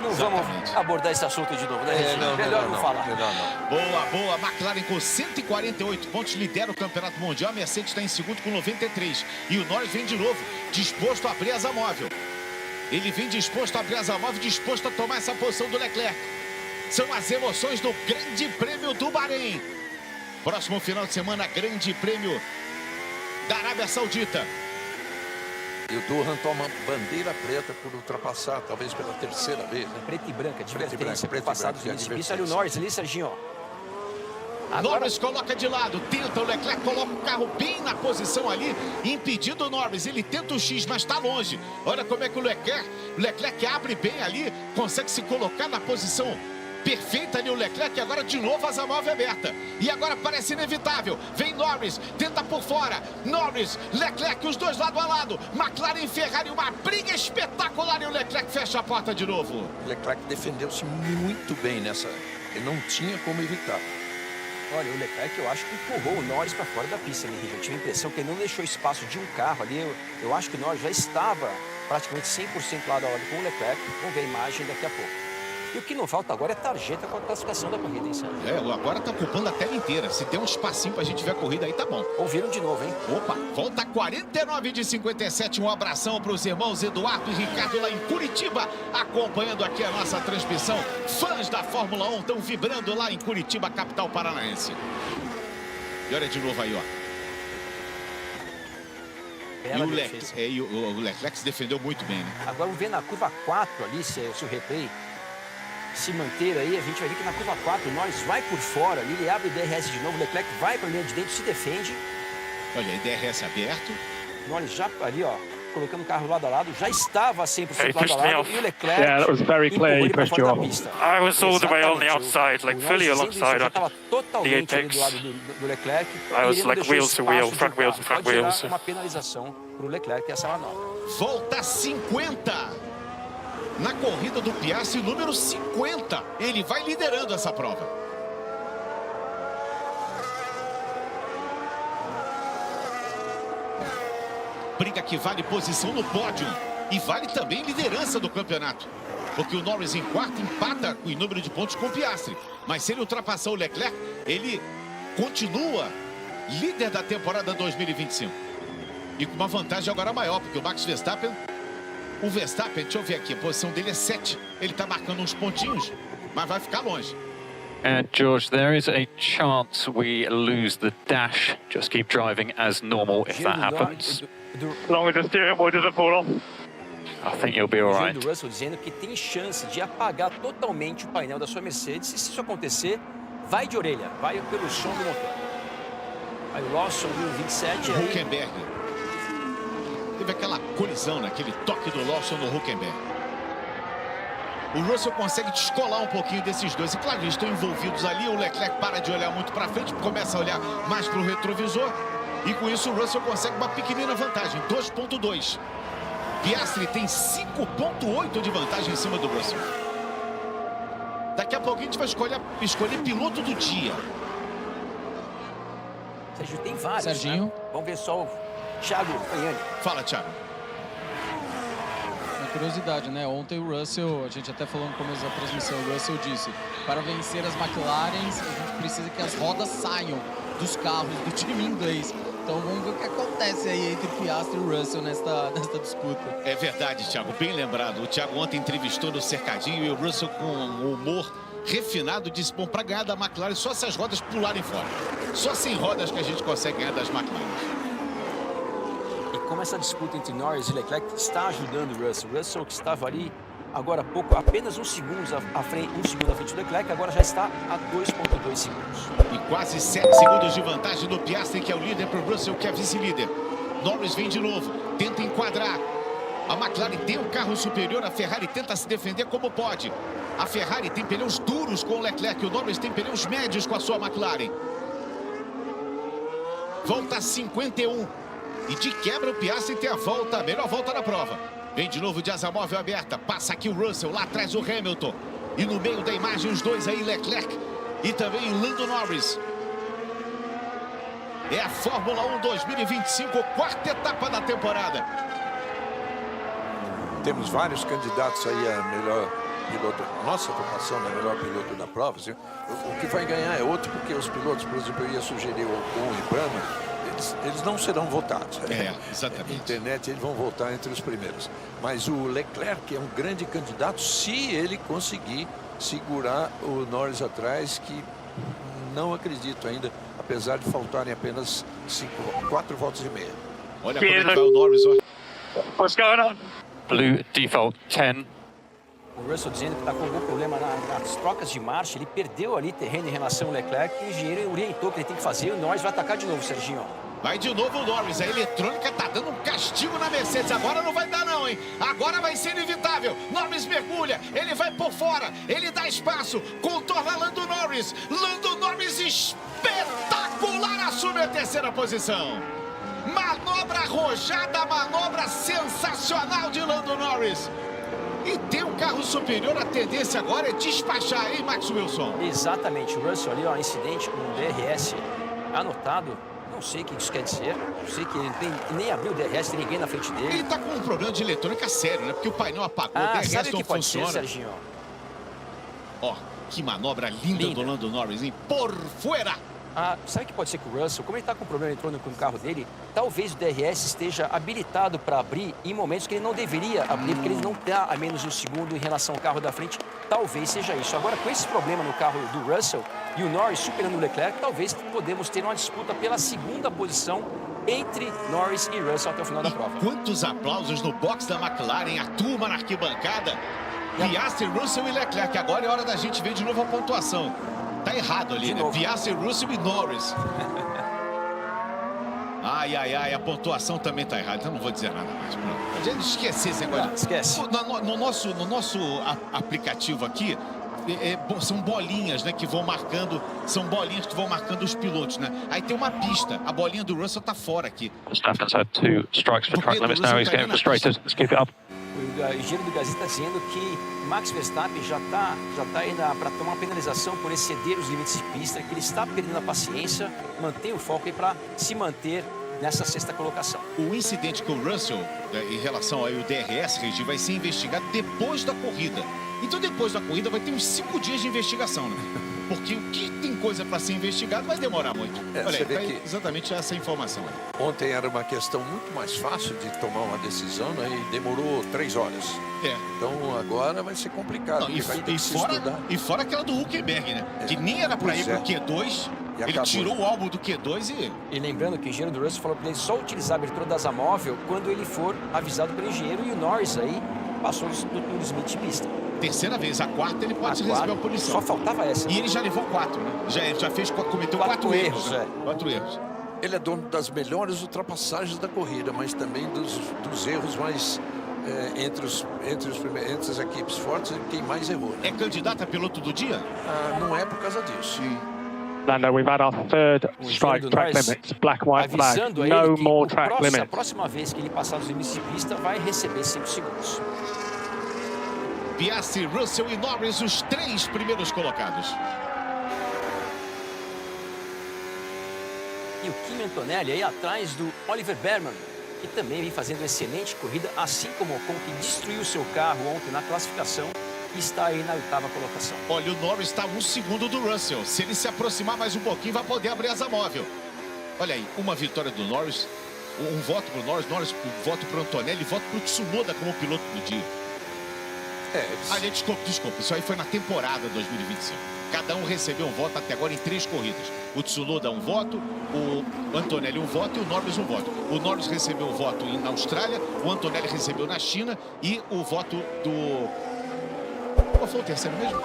Não vamos abordar esse assunto de novo, né? Melhor não falar. Melhor não. Boa. McLaren com 148 pontos, lidera o Campeonato Mundial. A Mercedes está em segundo com 93. E o Norris vem de novo, disposto a abrir asa móvel. Ele vem disposto a abrir asa móvel, disposto a tomar essa posição do Leclerc. São as emoções do Grande Prêmio do Bahrein. Próximo final de semana, Grande Prêmio da Arábia Saudita. E o Durham toma bandeira preta por ultrapassar, talvez pela terceira vez, né? Preta e branca, advertência, preta e passados branca, no início. Olha o Norris ali, Serginho, ó. Agora... Norris coloca de lado, tenta o Leclerc, coloca o carro bem na posição ali, impedindo o Norris. Ele tenta o X, mas está longe. Olha como é que o Leclerc abre bem ali, consegue se colocar na posição perfeita ali o Leclerc, agora de novo asa móvel aberta. E agora parece inevitável. Vem Norris, tenta por fora. Norris, Leclerc, os dois lado a lado. McLaren e Ferrari, uma briga espetacular e o Leclerc fecha a porta de novo. O Leclerc defendeu-se muito bem nessa. Ele não tinha como evitar. Olha, o Leclerc, eu acho que empurrou o Norris para fora da pista, né? Eu tive a impressão que ele não deixou espaço de um carro ali. Eu acho que o Norris já estava praticamente 100% lado a lado com o Leclerc. Vamos ver a imagem daqui a pouco. E o que não falta agora é tarjeta com a classificação da corrida, hein, Sérgio? Agora tá ocupando a tela inteira. Se der um espacinho pra gente ver a corrida aí, tá bom. Ouviram de novo, hein? Opa, volta 49 de 57. Um abração pros irmãos Eduardo e Ricardo lá em Curitiba, acompanhando aqui a nossa transmissão. Fãs da Fórmula 1 estão vibrando lá em Curitiba, capital paranaense. E olha de novo aí, ó. E o Leclerc se defendeu muito bem, né? Agora vamos ver na curva 4 ali, se o replay se manter aí, a gente vai ver que na curva 4 o Norris vai por fora ali, ele abre o DRS de novo, o Leclerc vai para a linha de dentro, se defende. Olha aí, DRS aberto. O Norris já ali, ó, colocando o carro lado a lado, já estava 100% lado a lado, e o Leclerc empurrou ele para fora da pista. I was all the way on the outside, like fully alongside. Já estava totalmente ali do lado do Leclerc. I was like wheels to wheel, front wheels and front wheels. Uma penalização para o Leclerc, essa manobra. Volta 50. Na corrida do Piastri, número 50. Ele vai liderando essa prova. Briga que vale posição no pódio. E vale também liderança do campeonato. Porque o Norris em quarto empata em número de pontos com o Piastri. Mas se ele ultrapassar o Leclerc, ele continua líder da temporada 2025. E com uma vantagem agora maior, porque o Max Verstappen... O Verstappen, deixa eu ver aqui, a posição dele é 7. Ele está marcando uns pontinhos, mas vai ficar longe. And George, there is a chance we lose the dash. Just keep driving as normal if that happens. As long as the steering wheel doesn't fall off. I think you'll be all right. O Russell dizendo que tem chance de apagar totalmente o painel da sua Mercedes. E se isso acontecer, vai de orelha, vai pelo som do motor. Aí o Lawson, 27, aí... Hülkenberg. Teve aquela colisão, aquele toque do Lawson no Hülkenberg. O Russell consegue descolar um pouquinho desses dois. E claro, eles estão envolvidos ali. O Leclerc para de olhar muito para frente, começa a olhar mais para o retrovisor. E com isso o Russell consegue uma pequenina vantagem, 2.2. Piastri tem 5.8 de vantagem em cima do Russell. Daqui a pouco a gente vai escolher piloto do dia. Sérgio, tem vários. Serginho. Né? Vamos ver só o Thiago Fanhani. Fala, Thiago. Uma curiosidade, né? Ontem o Russell, a gente até falou no começo da transmissão, o Russell disse: para vencer as McLarens, a gente precisa que as rodas saiam dos carros do time inglês. Então vamos ver o que acontece aí entre Piastri e Russell nesta disputa. É verdade, Thiago, bem lembrado. O Thiago ontem entrevistou no cercadinho e o Russell, com um humor refinado, disse: bom, para ganhar da McLaren, só se as rodas pularem fora. Só sem rodas que a gente consegue ganhar das McLaren. E como essa disputa entre Norris e Leclerc está ajudando o Russell. O Russell, que estava ali agora há pouco, apenas um segundo à frente do Leclerc, agora já está a 2.2 segundos. E quase 7 segundos de vantagem do Piastri, que é o líder, para o Russell, que é vice-líder. Norris vem de novo, tenta enquadrar. A McLaren tem um carro superior, a Ferrari tenta se defender como pode. A Ferrari tem pneus duros com o Leclerc, o Norris tem pneus médios com a sua McLaren. Volta 51. E de quebra o Piastri tem a melhor volta da prova. Vem de novo de asa móvel aberta, passa aqui o Russell, lá atrás o Hamilton. E no meio da imagem os dois aí, Leclerc e também Lando Norris. É a Fórmula 1 2025, quarta etapa da temporada. Temos vários candidatos aí a melhor piloto. Nossa votação é melhor piloto da prova. Assim, o que vai ganhar é outro, porque os pilotos, por exemplo, eu ia sugerir o Ocon e Brandon. Eles não serão votados. Exatamente. Na internet eles vão votar entre os primeiros. Mas o Leclerc é um grande candidato se ele conseguir segurar o Norris atrás, que não acredito ainda, apesar de faltarem apenas 4 voltas e meia. Olha como é que vai o Norris. What's going on? Blue default 10. O Russell dizendo que está com algum problema nas trocas de marcha. Ele perdeu ali terreno em relação ao Leclerc e o engenheiro orientou que ele tem que fazer. E o Norris vai atacar de novo, Serginho. Vai de novo o Norris. A eletrônica tá dando um castigo na Mercedes. Agora não vai dar não, hein? Agora vai ser inevitável. Norris mergulha. Ele vai por fora. Ele dá espaço. Contorna Lando Norris. Lando Norris espetacular. Assume a terceira posição. Manobra arrojada. Manobra sensacional de Lando Norris. E tem um carro superior, a tendência agora é despachar, hein, Max Wilson? Exatamente, o Russell ali, ó, incidente com o DRS anotado. Não sei o que isso quer dizer. Não sei que ele nem abriu o DRS, tem ninguém na frente dele. Ele tá com um problema de eletrônica sério, né? Porque o painel apagou, o DRS sabe não que pode funciona. ser, Serginho? Ó, que manobra linda do Lando Norris, hein? Por fora! Sabe que pode ser que o Russell, como ele está com problema eletrônico no carro dele, talvez o DRS esteja habilitado para abrir em momentos que ele não deveria abrir, porque ele não está a menos de um segundo em relação ao carro da frente. Talvez seja isso. Agora, com esse problema no carro do Russell e o Norris superando o Leclerc, talvez podemos ter uma disputa pela segunda posição entre Norris e Russell até o final da prova. Quantos aplausos no box da McLaren, a turma na arquibancada. Piastri, Russell e Leclerc. Agora é hora da gente ver de novo a pontuação. Tá errado ali, né? Piastri, Russell e Norris. Ai, a pontuação também tá errada. Então não vou dizer nada mais. Pode esquecer esse negócio. Esquece. No nosso aplicativo aqui, são bolinhas, né, que vão marcando. São bolinhas que vão marcando os pilotos, né? Aí tem uma pista. A bolinha do Russell tá fora aqui. Verstappen's had 2 strikes for track limits now. He's getting frustrated. Let's keep it up. O engenheiro do Gasly está dizendo que Max Verstappen já tá indo para tomar uma penalização por exceder os limites de pista, que ele está perdendo a paciência, mantém o foco aí para se manter nessa sexta colocação. O incidente com o Russell, em relação ao DRS, Regi, vai ser investigado depois da corrida. Então depois da corrida vai ter uns 5 dias de investigação, né? Porque o que tem coisa para ser investigado vai demorar muito. Olha aí, tá exatamente essa informação aí. Ontem era uma questão muito mais fácil de tomar uma decisão, né? E demorou 3 horas. Então agora vai ser complicado. Não, e fora aquela do Hülkenberg, né? Que nem era para ir pro Q2. Ele tirou o álbum do Q2 E lembrando que o engenheiro do Russell falou para ele só utilizar a abertura da asa móvel quando ele for avisado pelo engenheiro. E o Norris aí passou do limite de pista. Terceira vez, a quarta ele pode receber a punição. Só faltava essa. E ele já levou 4, né? Cometeu 4 erros. Né? 4 erros. Ele é dono das melhores ultrapassagens da corrida, mas também dos erros mais... entre as equipes fortes, quem mais errou. É candidato a piloto do dia? Não é por causa disso. Lando, we've had our third strike track limits. Black, white flag. No more track limits. A próxima vez que ele passar os limites de pista, vai receber 5 segundos. Piastri, Russell e Norris, os 3 primeiros colocados. E o Kimi Antonelli aí atrás do Oliver Bearman, que também vem fazendo excelente corrida, assim como o Ocon, que destruiu seu carro ontem na classificação e está aí na 8ª colocação. Olha, o Norris está 1 segundo do Russell. Se ele se aproximar mais um pouquinho, vai poder abrir asa móvel. Olha aí, uma vitória do Norris, um voto para o Norris, um voto para o Antonelli, voto para o Tsunoda como piloto do dia. Desculpa, isso aí foi na temporada 2025. Cada um recebeu um voto até agora em 3 corridas. O Tsunoda um voto, o Antonelli um voto e o Norris um voto. O Norris recebeu um voto na Austrália, o Antonelli recebeu na China e o voto do... Qual foi o terceiro mesmo?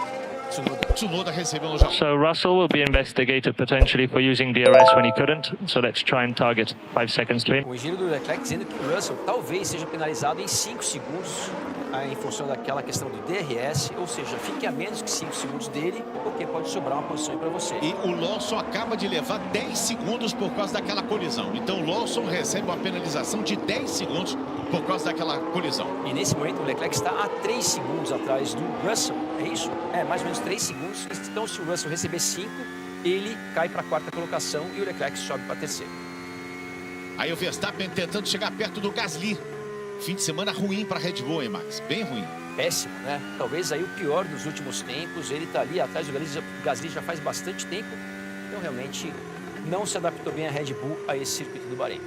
Tsunoda recebeu no Japão. So Russell will be investigated potentially for using DRS when he couldn't. So let's try and target 5 seconds to him. O engenheiro do Leclerc dizendo que o Russell talvez seja penalizado em 5 segundos em função daquela questão do DRS, ou seja, fique a menos que 5 segundos dele, porque pode sobrar uma posição para você. E o Lawson acaba de levar 10 segundos por causa daquela colisão. Então o Lawson recebe uma penalização de 10 segundos por causa daquela colisão. E nesse momento o Leclerc está a 3 segundos atrás do Russell, é isso? É, mais ou menos 3 segundos. Então se o Russell receber 5, ele cai para a 4ª colocação e o Leclerc sobe para a 3ª. Aí o Verstappen tentando chegar perto do Gasly. Fim de semana ruim para a Red Bull, hein, Max? Bem ruim. Péssimo, né? Talvez aí o pior dos últimos tempos. Ele está ali atrás do Gasly já faz bastante tempo. Então, realmente, não se adaptou bem a Red Bull a esse circuito do Bahrein.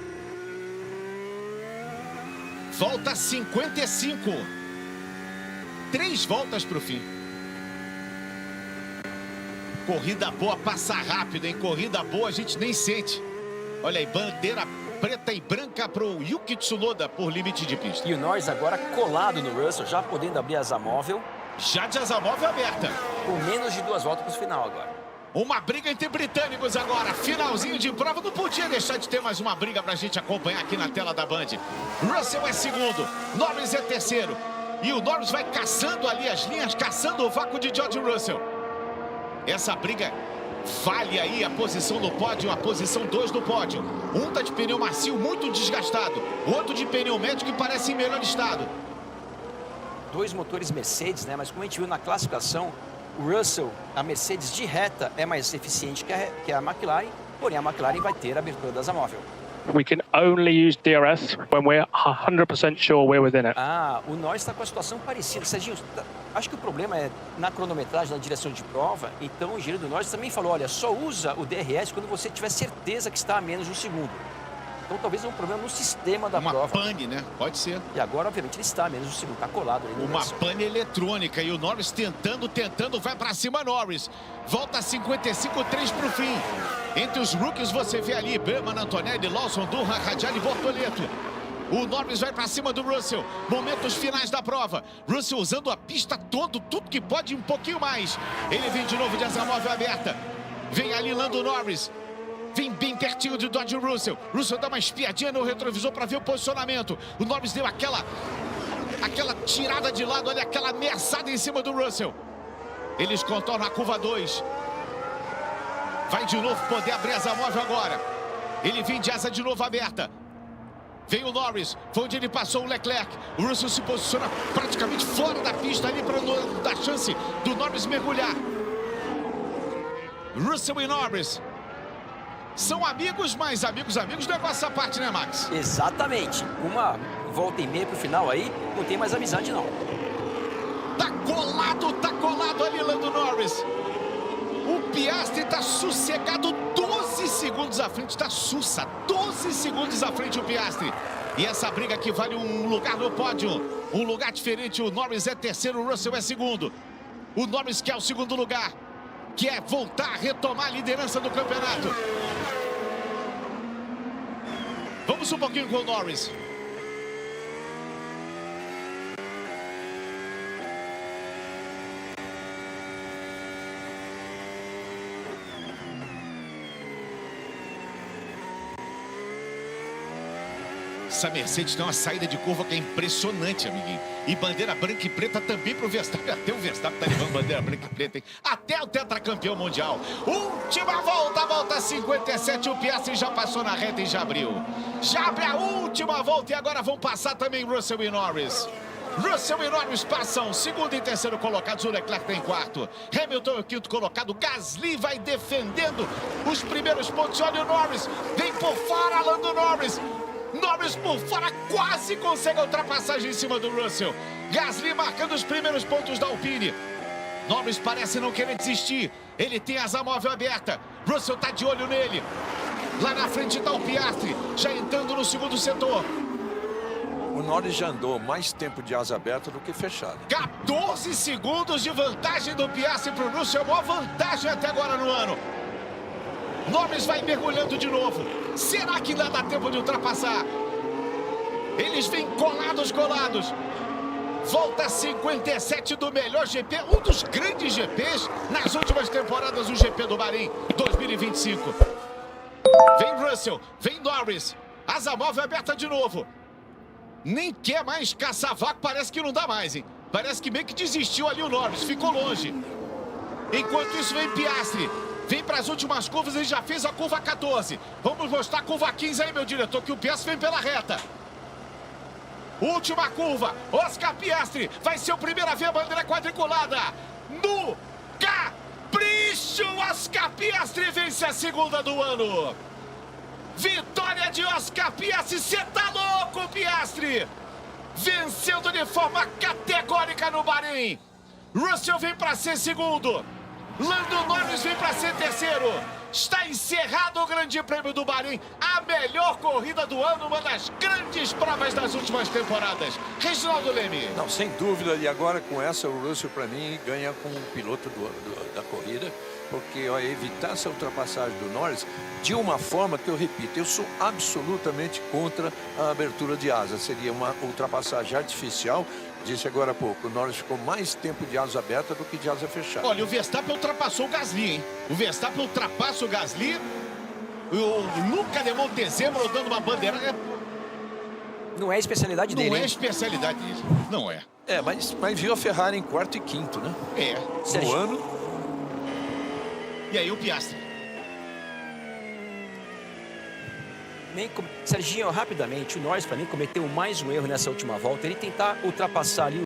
Volta 55. 3 voltas para o fim. Corrida boa, passa rápido, hein? Corrida boa, a gente nem sente. Olha aí, bandeira preta e branca para o Yuki Tsunoda por limite de pista. E o Norris agora colado no Russell, já podendo abrir a asa móvel. Já de asa móvel aberta. Com menos de 2 voltas para o final agora. Uma briga entre britânicos agora. Finalzinho de prova. Não podia deixar de ter mais uma briga para a gente acompanhar aqui na tela da Band. Russell é segundo, Norris é terceiro. E o Norris vai caçando ali as linhas, caçando o vácuo de George Russell. Essa briga vale aí a posição no pódio, a posição 2 do pódio. Um tá de pneu macio muito desgastado, outro de pneu médio que parece em melhor estado. 2 motores Mercedes, né? Mas como a gente viu na classificação, o Russell, a Mercedes de reta é mais eficiente que a McLaren, porém a McLaren vai ter a abertura da asa móvel. We can only use DRS when we're 100% sure we're within it. O Norris está com a situação parecida. Serginho, acho que o problema é na cronometragem, na direção de prova. Então o engenheiro do Norris também falou, olha, só usa o DRS quando você tiver certeza que está a menos de 1 segundo. Então talvez é um problema no sistema da prova. Uma pane, né? Pode ser. E agora, obviamente, ele está a menos de 1 segundo, está colado ali no Uma pane eletrônica e o Norris tentando, vai para cima Norris. Volta 55-3 para o fim. Entre os rookies você vê ali Bearman, Antonelli, Lawson, Durham, Radiali e Bortoleto. O Norris vai para cima do Russell. Momentos finais da prova. Russell usando a pista toda, tudo que pode e um pouquinho mais. Ele vem de novo de asa móvel aberta. Vem ali Lando Norris. Vem bem pertinho de George Russell. Russell dá uma espiadinha no retrovisor para ver o posicionamento. O Norris deu aquela tirada de lado, olha, aquela ameaçada em cima do Russell. Eles contornam a curva 2. Vai de novo poder abrir asa móvel agora. Ele vem de asa de novo aberta. Vem o Norris, foi onde ele passou o Leclerc. O Russell se posiciona praticamente fora da pista ali para dar chance do Norris mergulhar. Russell e Norris são amigos, mas amigos negócio à parte, né, Max? Exatamente. Uma volta e meia pro final aí, não tem mais amizade, não. Tá colado Norris. O Piastri está sossegado 12 segundos à frente, está sussa, 12 segundos à frente o Piastri. E essa briga aqui vale um lugar no pódio, um lugar diferente. O Norris é terceiro, o Russell é segundo. O Norris quer o segundo lugar, quer voltar a retomar a liderança do campeonato. Vamos um pouquinho com o Norris. Essa Mercedes tem uma saída de curva que é impressionante, amiguinho. E bandeira branca e preta também pro Verstappen. Até o Verstappen tá levando bandeira branca e preta, hein? Até o tetracampeão mundial. Última volta, volta 57. O Piastri já passou na reta e já abriu. Já abre a última volta e agora vão passar também Russell e Norris. Russell e Norris passam, segundo e terceiro colocados, o Leclerc tem quarto. Hamilton é o quinto colocado, Gasly vai defendendo os primeiros pontos. Olha o Norris, vem por fora, Lando Norris. Norris por fora, quase consegue a ultrapassagem em cima do Russell. Gasly marcando os primeiros pontos da Alpine. Norris parece não querer desistir, ele tem asa móvel aberta. Russell tá de olho nele. Lá na frente está o Piastri, já entrando no segundo setor. O Norris já andou mais tempo de asa aberta do que fechada. 14 segundos de vantagem do Piastri para o Russell, a maior vantagem até agora no ano. Norris vai mergulhando de novo. Será que ainda dá tempo de ultrapassar? Eles vêm colados. Volta 57 do melhor GP, um dos grandes GPs nas últimas temporadas, o GP do Bahrein 2025. Vem Russell, vem Norris. Asa móvel aberta de novo. Nem quer mais caçar vácuo, parece que não dá mais, hein? Parece que meio que desistiu ali o Norris, ficou longe. Enquanto isso vem Piastri. Vem para as últimas curvas, ele já fez a curva 14. Vamos mostrar a curva 15 aí, meu diretor, que o Piastri vem pela reta. Última curva, Oscar Piastri vai ser o primeiro a ver a bandeira quadriculada. No capricho, Oscar Piastri vence a segunda do ano. Vitória de Oscar Piastri, você tá louco, Piastri? Vencendo de forma categórica no Bahrein. Russell vem para ser segundo. Lando Norris vem para ser terceiro. Está encerrado o Grande Prêmio do Bahrein. A melhor corrida do ano, uma das grandes provas das últimas temporadas. Reginaldo Leme. Não, sem dúvida. E agora com essa, o Russell, para mim, ganha como piloto da corrida. Porque ó, evitar essa ultrapassagem do Norris de uma forma que eu repito, eu sou absolutamente contra a abertura de asa. Seria uma ultrapassagem artificial. Disse agora há pouco, o Norris ficou mais tempo de asa aberta do que de asa fechada. Olha, o Verstappen ultrapassou o Gasly, hein? O Verstappen ultrapassa o Gasly. O Luca de Montezemolo dando uma bandeira. Não é especialidade dele. Não é especialidade dele, não é. É, mas viu a Ferrari em quarto e quinto, né? É. No ano. E aí o Piastri. Serginho, rapidamente, o Norris, para mim, cometeu mais um erro nessa última volta. Ele tentar ultrapassar ali